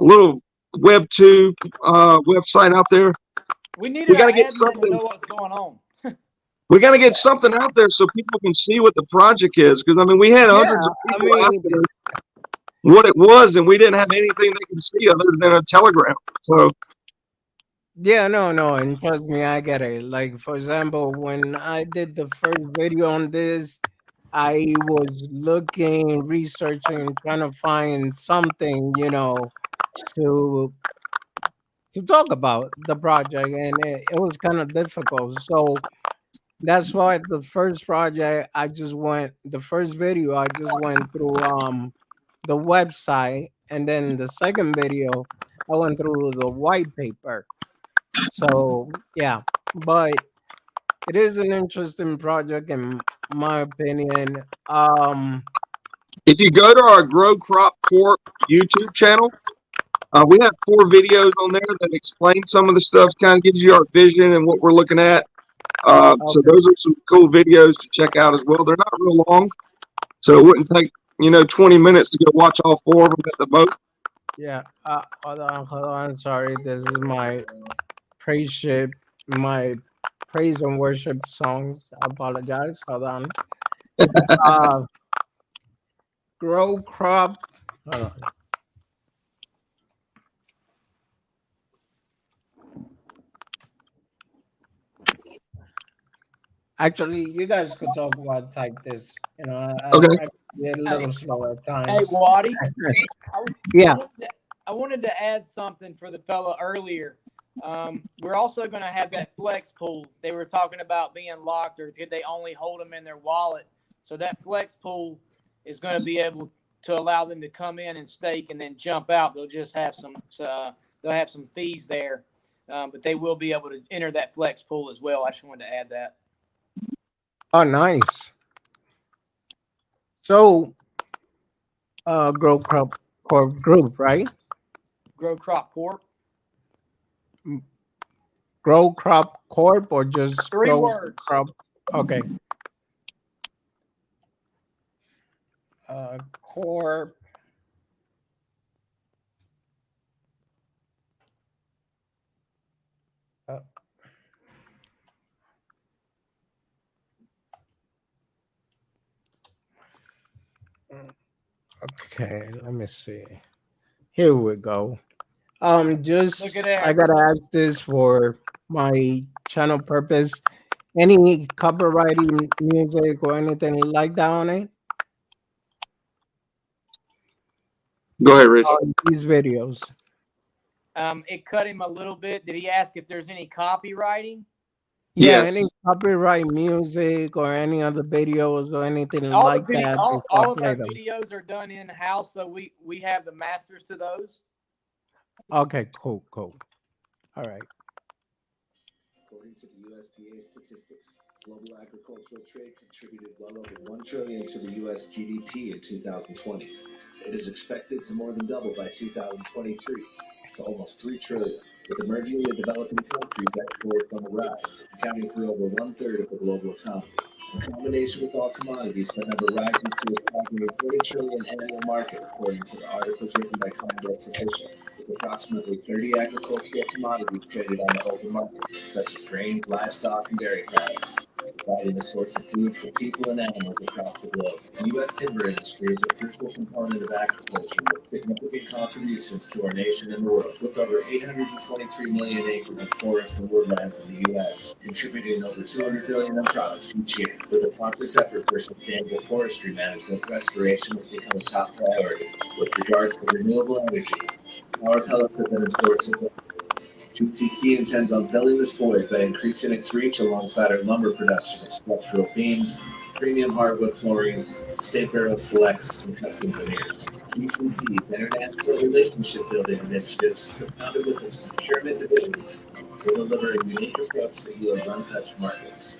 a little Web2 website out there. We needed We got our to get admin to something. know what's going on. We got to get something out there so people can see what the project is. Because I mean, we had Yeah, hundreds of I people mean, asking us what it was, and we didn't have anything they could see other than a telegram. So yeah, no, no, and trust me, I get it. Like for example, when I did the first video on this, I was looking, researching, trying to find something, to talk about the project, and it was kind of difficult. So that's why the first project the first video I just went through the website, and then the second video I went through the white paper. So yeah, but it is an interesting project in my opinion. If you go to our Grow Crop Corp YouTube channel, we have 4 videos on there that explain some of the stuff, kind of gives you our vision and what we're looking at. So Okay, those are some cool videos to check out as well. They're not real long, so it wouldn't take 20 minutes to go watch all 4 of them at the most. yeah. Hold on. Sorry, this is my praise ship, my praise and worship songs. I apologize. Hold on. Uh, grow crop. Hold on. Actually, you guys could talk about type this. Okay. I get a Hey, little slow at hey, times. Waddy. I, I Yeah. wanted to, I wanted to add something for the fella earlier. We're also going to have that flex pool. They were talking about being locked, or could they only hold them in their wallet? So that flex pool is going to be able to allow them to come in and stake and then jump out. They'll just have they'll have some fees there, but they will be able to enter that flex pool as well. I just wanted to add that. Oh, nice. So, grow crop corp group, right? Grow Crop Corp. M- Grow crop corp or just Three grow words. crop? Okay. Corp. Uh, okay. Let me see. Here we go. Look Just at I there. gotta ask this for my channel purpose. Any copyrighted music or anything like that on it? Go ahead, Rich. On these videos? It cut him a little bit. Did he ask if there's any copywriting? Yeah, any Yes. copyright music or any other videos or anything All the like video, that before I all of play our them. videos are done in house, so we have the masters to those. Okay, cool, cool. All right. According to the USDA statistics, global agricultural trade contributed well over 1 trillion to the US GDP in 2020. It is expected to more than double by 2023 to almost 3 trillion, with emerging and developing countries exports on the rise, accounting for over 1/3 of the global economy. In combination with all commodities, that number rises to a staggering 40 trillion annual market, according to the articles written by Conduct's official, with approximately 30 agricultural commodities traded on the open market, such as grains, livestock, and dairy products, providing a source of food for people and animals across the globe. The U.S. timber industry is a crucial component of agriculture with significant contributions to our nation and the world, with over 823 million acres of forest and woodlands in the U.S., contributing over 200 billion in products each year. With a conscious effort for sustainable forestry management, restoration has become a top priority. With regards to renewable energy, power pellets have been in short supply. GCC intends on filling this void by increasing its reach alongside our lumber production of structural beams, premium hardwood flooring, state barrel selects, and custom veneers. GCC's international relationship building initiatives, compounded with its procurement divisions, will deliver a unique approach that yields untouched markets.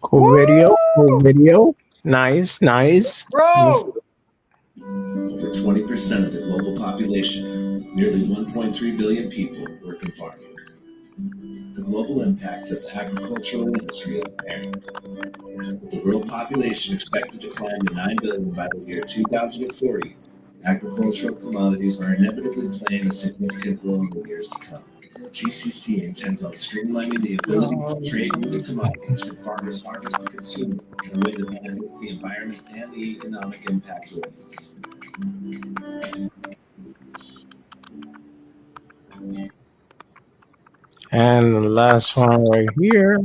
Cool video. Cool Woo, video. Nice, nice. Let me see. bro! Over 20% of the global population, nearly 1.3 billion people, work in farming. The global impact of the agricultural industry is apparent, with the world population expected to climb to 9 billion by the year 2040. Agricultural commodities are inevitably playing a significant role in the years to come. GCC intends on streamlining the ability to trade moving commodities from farmers' harvest to consumer in a way that benefits the environment and the economic impact of these. And the last one right here.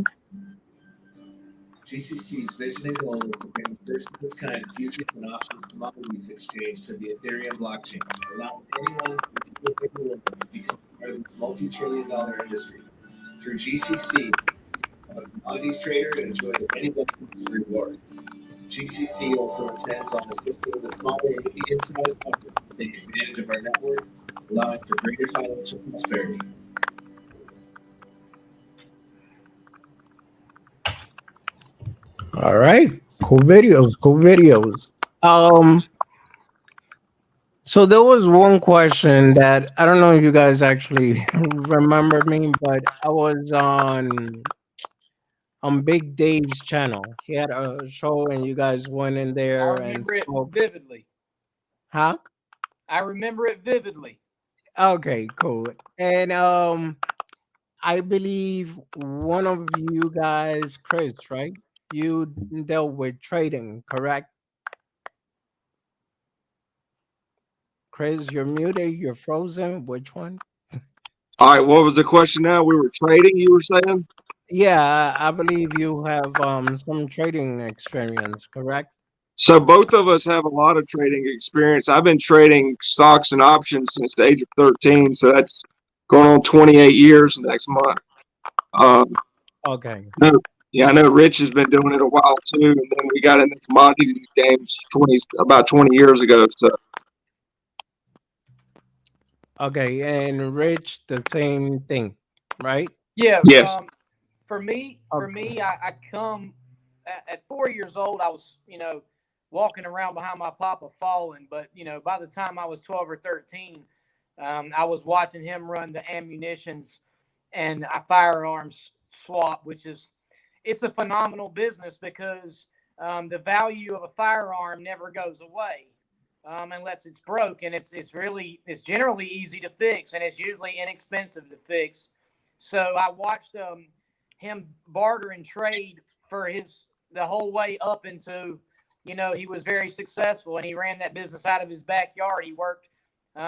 GCC's vision and goal is to bring the first of its kind futures and options commodities exchange to the Ethereum blockchain, allowing anyone from anywhere in the world to become part of this multi-trillion-dollar industry. Through GCC, a commodities trader and enjoy the many benefits and rewards. GCC also intends on assisting the smaller and medium-sized companies to take advantage of our network, allowing for greater financial prosperity. All right. Cool videos. Cool videos. Um, so there was one question that I don't know if you guys actually remember me, but I was on Big Dave's channel. He had a show and you guys went in I there and remember it spoke. vividly. Huh? I remember it vividly. Okay, cool. And I believe one of you guys, Chris, right? You dealt with trading, correct? Chris, you're muted, you're frozen. Which one? All right, what was the question now? We were trading, you were saying? Yeah, I believe you have some trading experience, correct? So both of us have a lot of trading experience. I've been trading stocks and options since the age of 13, so that's going on 28 years next month. Um, Okay. no, yeah, I know Rich has been doing it a while too, and then we got into commodities games about 20 years ago. So Okay, and Rich, the same thing, right? Yeah. yes, Okay. I come at 4 years old. I was, walking around behind my papa falling. But, by the time I was 12 or 13, I was watching him run the ammunitions and firearms swap, it's a phenomenal business because the value of a firearm never goes away unless it's broke, and it's generally easy to fix, and it's usually inexpensive to fix. So I watched him barter and trade for the whole way up into, he was very successful, and he ran that business out of his backyard. He worked.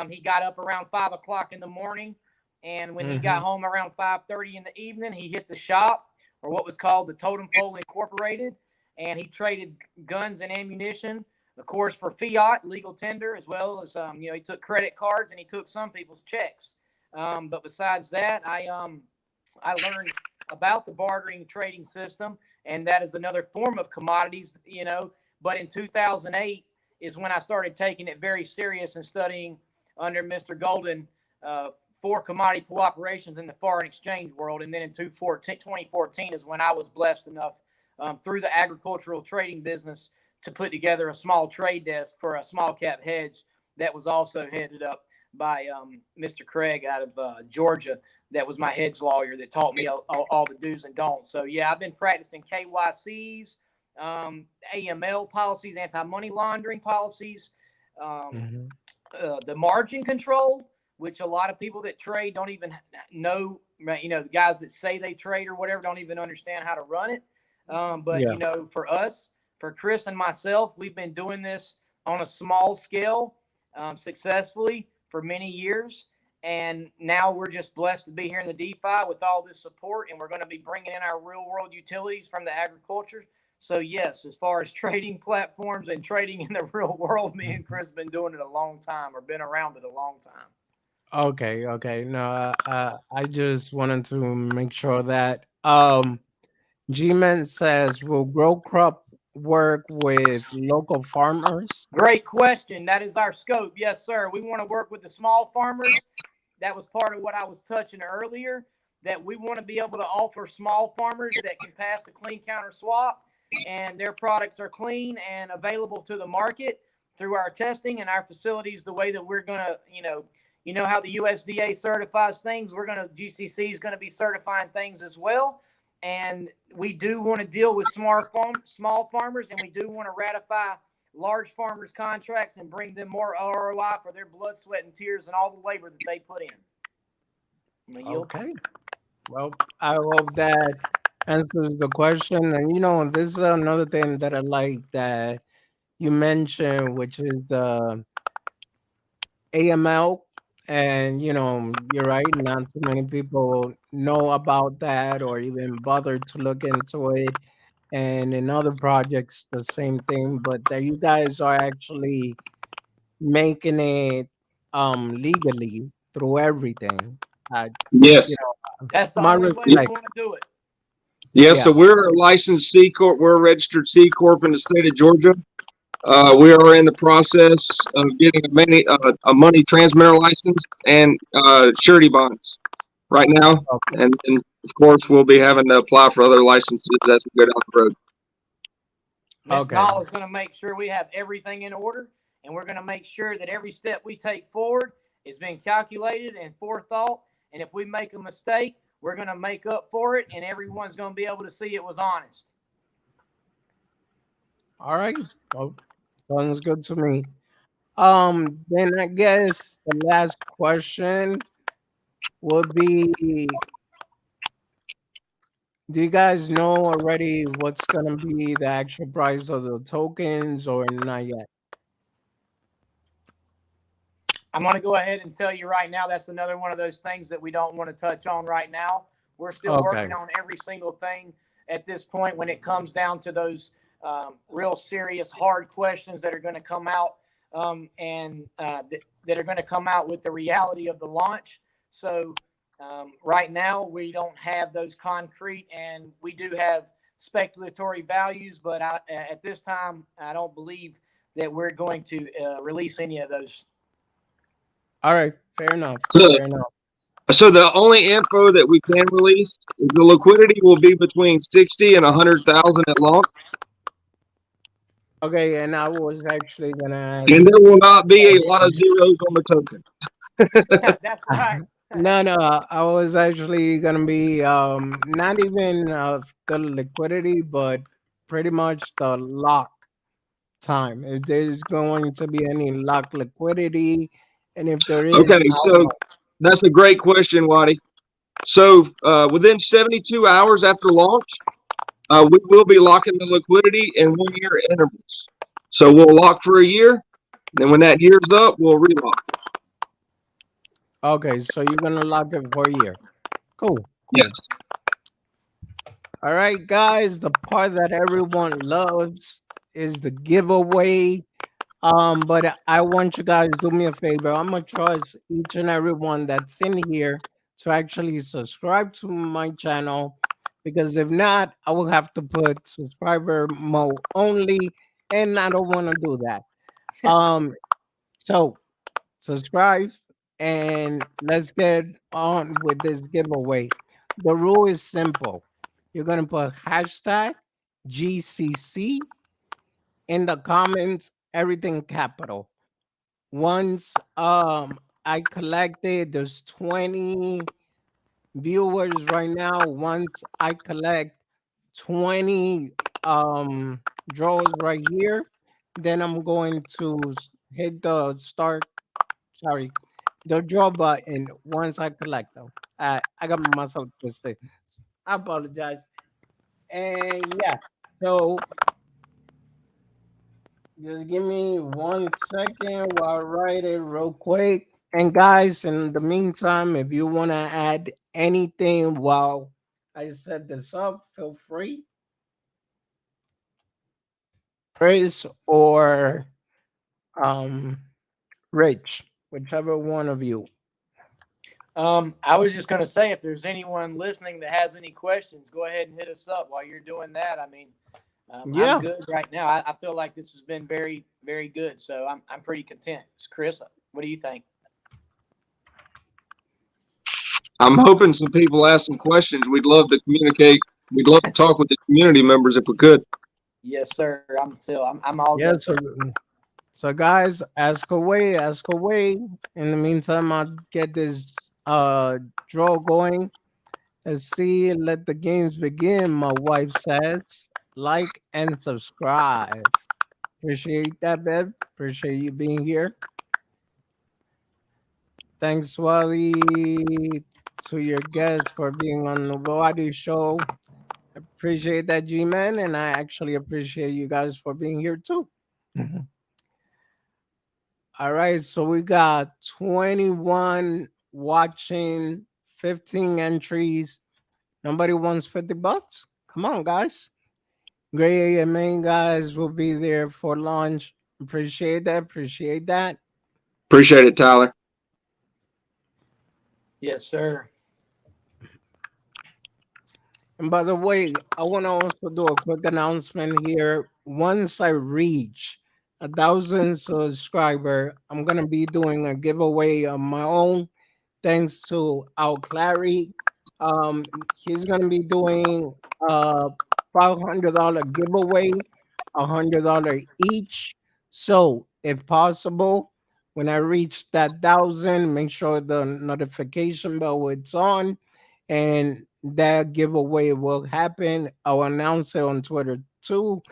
He got up around 5 o'clock in the morning, and when he got Mm-hmm. home around 5:30 in the evening, he hit the shop, or what was called the Totem Pole Incorporated, and he traded guns and ammunition, of course, for fiat legal tender, as well as he took credit cards and he took some people's checks. But besides that, I learned about the bartering trading system, and that is another form of commodities. But in 2008 is when I started taking it very serious and studying under Mr. Golden for commodity cooperations in the foreign exchange world. And then in 2014 is when I was blessed enough through the agricultural trading business to put together a small trade desk for a small cap hedge that was also headed up by Mr. Craig out of Georgia. That was my hedge lawyer that taught me all the do's and don'ts. So, yeah, I've been practicing KYCs, AML policies, anti-money laundering policies, um, Mm-hmm. the margin control, which a lot of people that trade don't even know. The guys that say they trade or whatever don't even understand how to run it. But Yeah. for us, for Chris and myself, we've been doing this on a small scale successfully for many years. And now we're just blessed to be here in the DeFi with all this support, and we're going to be bringing in our real world utilities from the agriculture. So yes, as far as trading platforms and trading in the real world, me and Chris have been doing it a long time, or been around it a long time. Okay, okay. No, I just wanted to make sure that G-Man says, will Grow Crop work with local farmers? Great question. That is our scope. Yes, sir. We want to work with the small farmers. That was part of what I was touching earlier, that we want to be able to offer small farmers that can pass the clean counter swap and their products are clean and available to the market through our testing and our facilities. The way that we're going to, how the USDA certifies things, GCC is going to be certifying things as well. And we do want to deal with small farmers, and we do want to ratify large farmers contracts and bring them more ROI for their blood, sweat, and tears and all the labor that they put in. Okay. Well, I hope that answers the question. And this is another thing that I like that you mentioned, which is the AML And you're right, not too many people know about that or even bother to look into it. And in other projects, the same thing, but that you guys are actually making it legally through everything. Uh, you Yes. know, That's the my only way we reflect. want to do it. Yeah, Yeah. so we're a licensed C Corp. We're a registered C Corp in the state of Georgia. We are in the process of getting a money transmitter license and surety bonds right now. And of course, we'll be having to apply for other licenses as we go down the road. Miss Okay. Nall is going to make sure we have everything in order, and we're going to make sure that every step we take forward is being calculated and forethought. And if we make a mistake, we're going to make up for it, and everyone's going to be able to see it was honest. All right. Well, sounds good to me. Then I guess the last question would be, do you guys know already what's gonna be the actual price of the tokens or not yet? I'm going to go ahead and tell you right now that's another one of those things that we don't want to touch on right now. We're still Okay. working on every single thing at this point when it comes down to those real serious, hard questions that are going to come out that are going to come out with the reality of the launch. So, right now, we don't have those concrete, and we do have speculatory values, but at this time, I don't believe that we're going to release any of those. All right. Fair enough. So, Fair enough. so the only info that we can release is the liquidity will be between 60 and 100,000 at launch, Okay, and I was actually gonna and there ask. will not be a lot of zeros on the token. That's right. No, no, I was actually gonna be not even of the liquidity, but pretty much the lock time. If there's going to be any lock liquidity, and if there Okay, is, how so much? that's a great question, Waddy. So within 72 hours after launch, we will be locking the liquidity in 1 year intervals. So we'll lock for a year. Then when that year's up, we'll relock. Okay, so you're gonna lock it for a year. Cool, Yes. cool. All right, guys. The part that everyone loves is the giveaway. But I want you guys do me a favor. I'm gonna trust each and every one that's in here to actually subscribe to my channel, because if not, I will have to put subscriber mode only, and I don't want to do that. Um, so subscribe and let's get on with this giveaway. The rule is simple. You're gonna put hashtag GCC in the comments, everything capital. Once I collected, there's 20 viewers right now. Once I collect 20 draws right here, then I'm going to hit the start, sorry, the draw button once I collect them. I got myself twisted. I apologize. And yeah, so just give me 1 second while I write it real quick. And guys, in the meantime, if you want to add anything while I set this up, feel free. Chris or um Rich, whichever one of you. I was just going to say, if there's anyone listening that has any questions, go ahead and hit us up while you're doing that. I mean, I'm Yeah. good right now. I feel like this has been very, very good. So I'm pretty content. Chris, what do you think? I'm hoping some people ask some questions. We'd love to communicate. We'd love to talk with the community members if we could. Yes, sir. I'm all Yeah. good. So guys, ask away, ask away. In the meantime, I'll get this draw going. Let's see, let the games begin. My wife says, like and subscribe. Appreciate that, Bev. Appreciate you being here. Thanks, Wally, to your guest for being on the Wadi show. Appreciate that, G Man, and I actually appreciate you guys for being here too. All right, so we got 21 watching, 15 entries. Nobody wants $50. Come on, guys. Great AMA guys will be there for launch. Appreciate that. Appreciate that. Appreciate it, Tyler. Yes, sir. And by the way, I want to also do a quick announcement here. Once I reach 1,000 subscriber, I'm gonna be doing a giveaway of my own. Thanks to Al Clary. He's gonna be doing a $500 giveaway, $100 each. So, if possible, when I reach that 1,000, make sure the notification bell is on, and that giveaway will happen. I'll announce it on Twitter too,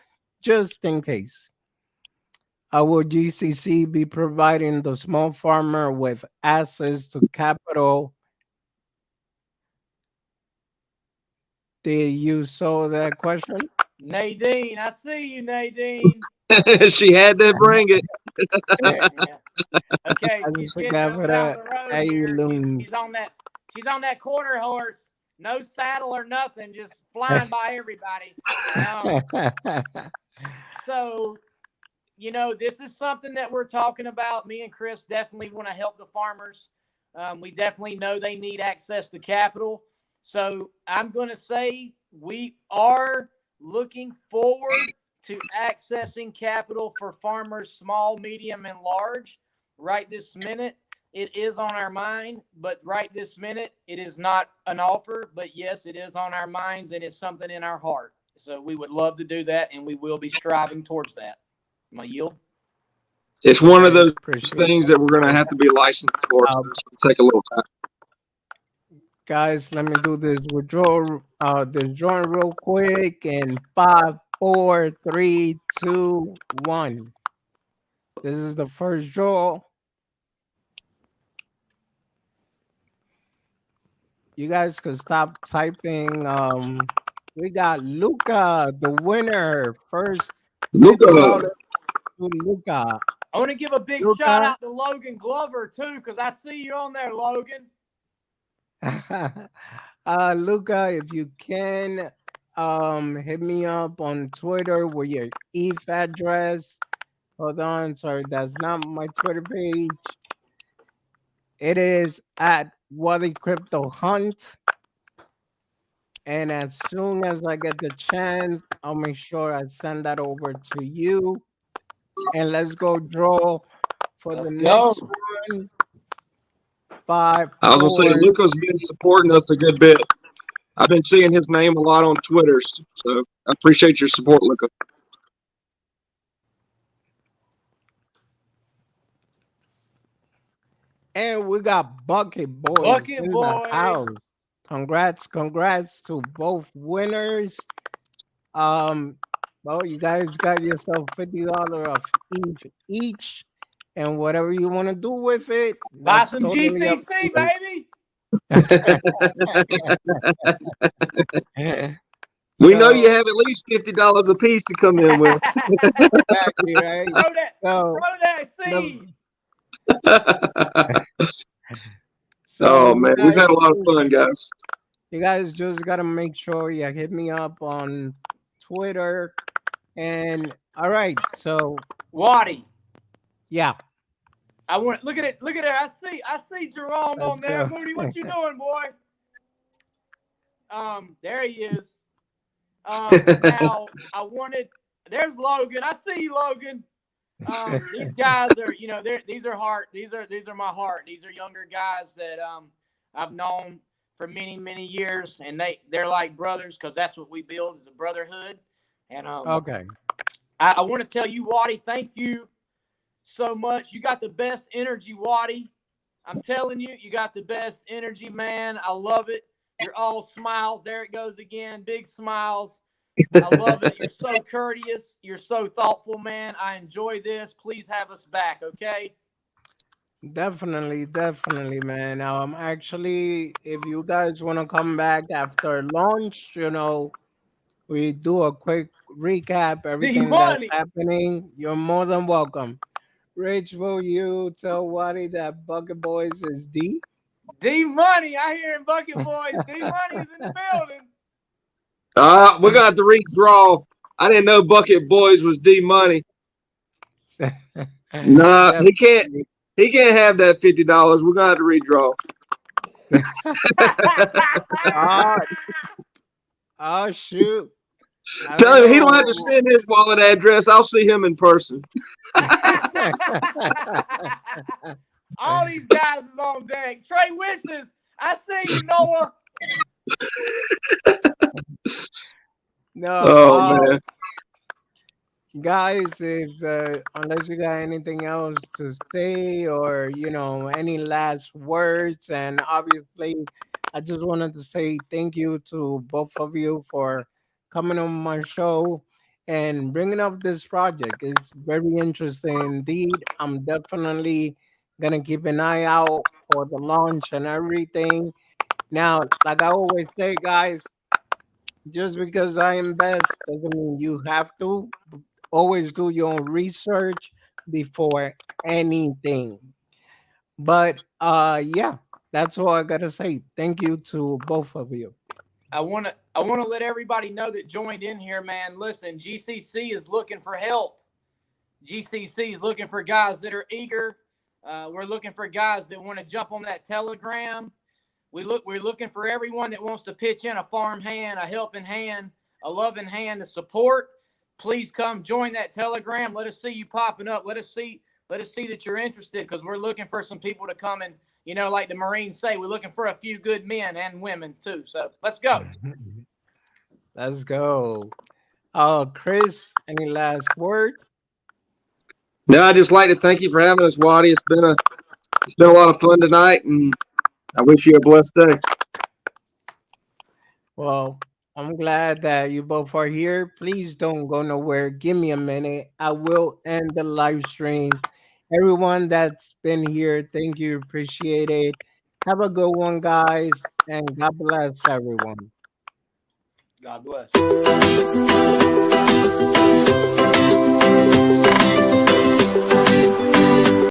just in case. Our GCC be providing the small farmer with access to capital. Did you saw that question? Nadine, I see you, Nadine. She had to bring it. Yeah. Okay, I she's just getting forgot up for out that. the road Hey, here. loons. She's on that quarter horse, no saddle or nothing, just flying by everybody. Um, so this is something that we're talking about. Me and Chris definitely want to help the farmers. We definitely know they need access to capital. So I'm going to say we are looking forward to accessing capital for farmers, small, medium, and large. Right this minute, it is on our mind, but right this minute, it is not an offer. But yes, it is on our minds and it's something in our heart. So we would love to do that, and we will be striving towards that. My yield. It's one of I those appreciate things that we're going to have to be licensed for. that. So it's going to take a little time. Guys, let me do this withdrawal, this drawing real quick in 5, 4, 3, 2, 1. This is the first draw. You guys could stop typing. We got Luca, the winner. First Luca, $50 to Luca. I want to give a big shout Luca. out to Logan Glover too, because I see you on there, Logan. Luca, if you can, hit me up on Twitter with your ETH address. Hold on, sorry, that's not my Twitter page. It is at Wally Crypto Hunt. And as soon as I get the chance, I'll make sure I send that over to you. And let's go draw for the Let's next go. one. Five, I was going to say, four. Luca's been supporting us a good bit. I've been seeing his name a lot on Twitter. So I appreciate your support, Luca. And we got Bucket Boys Bucket in the boys. house. Congrats to both winners. Um, well, you guys got yourself $50 of each, and whatever you want to do with it, Buy that's some totally up GCC, to baby. you. We know you So have at least $50 a piece to come in with. exactly right. throw that, So throw that the seed. so Oh man, we've had a lot of fun, guys. you guys just gotta make sure you hit me up on Twitter. And all right, so Waddy. yeah, I want look at it. Look at it. I see Jerome let's on there. go. Moody, what you doing, boy? There he is. Now I wanted. There's Logan. I see you, Logan. These guys are, these are heart. These are my heart. These are younger guys that I've known for many many years, and they're like brothers because that's what we build is a brotherhood. And Okay. I want to tell you, Waddy, thank you so much. You got the best energy, Waddy. I'm telling you, you got the best energy, man. I love it. You're all smiles. There it goes again. Big smiles. I love it. You're so courteous. You're so thoughtful, man. I enjoy this. Please have us back, okay? Definitely, man. Actually, if you guys want to come back after launch, we do a quick recap, D everything that's Money. happening. You're more than welcome. Rich, will you tell Waddy that Bucket Boys is D? D Money, I hear in Bucket Boys. D Money's in the building. We're gonna have to redraw. I didn't know Bucket Boys was D Money. Nah, he can't. Definitely. He can't have that $50. We're gonna have to redraw. Oh, oh shoot. I don't Tell him he don't have to know. send his wallet address. I'll see him in person. All these guys is on deck. Trey Wishes, I see you, Noah. No, Oh man. guys, if unless you got anything else to say or any last words, and obviously, I just wanted to say thank you to both of you for coming on my show and bringing up this project. It's very interesting indeed. I'm definitely gonna keep an eye out for the launch and everything. Now, like I always say, guys, just because I invest doesn't mean you have to. Always do your own research before anything. But yeah, that's all I gotta say. Thank you to both of you. I wanna let everybody know that joined in here, man. Listen, GCC is looking for help. GCC is looking for guys that are eager. We're looking for guys that want to jump on that Telegram. We're looking for everyone that wants to pitch in a farm hand, a helping hand, a loving hand to support. Please come join that Telegram. Let us see you popping up. Let us see that you're interested, because we're looking for some people to come and, like the Marines say, we're looking for a few good men and women too. So let's go. Let's go. Chris, any last word? No, I just like to thank you for having us, Waddy. It's been a lot of fun tonight, and I wish you a blessed day. Well, I'm glad that you both are here. Please don't go nowhere. Give me a minute. I will end the live stream. Everyone that's been here, thank you. Appreciate it. Have a good one, guys, and God bless everyone. God bless.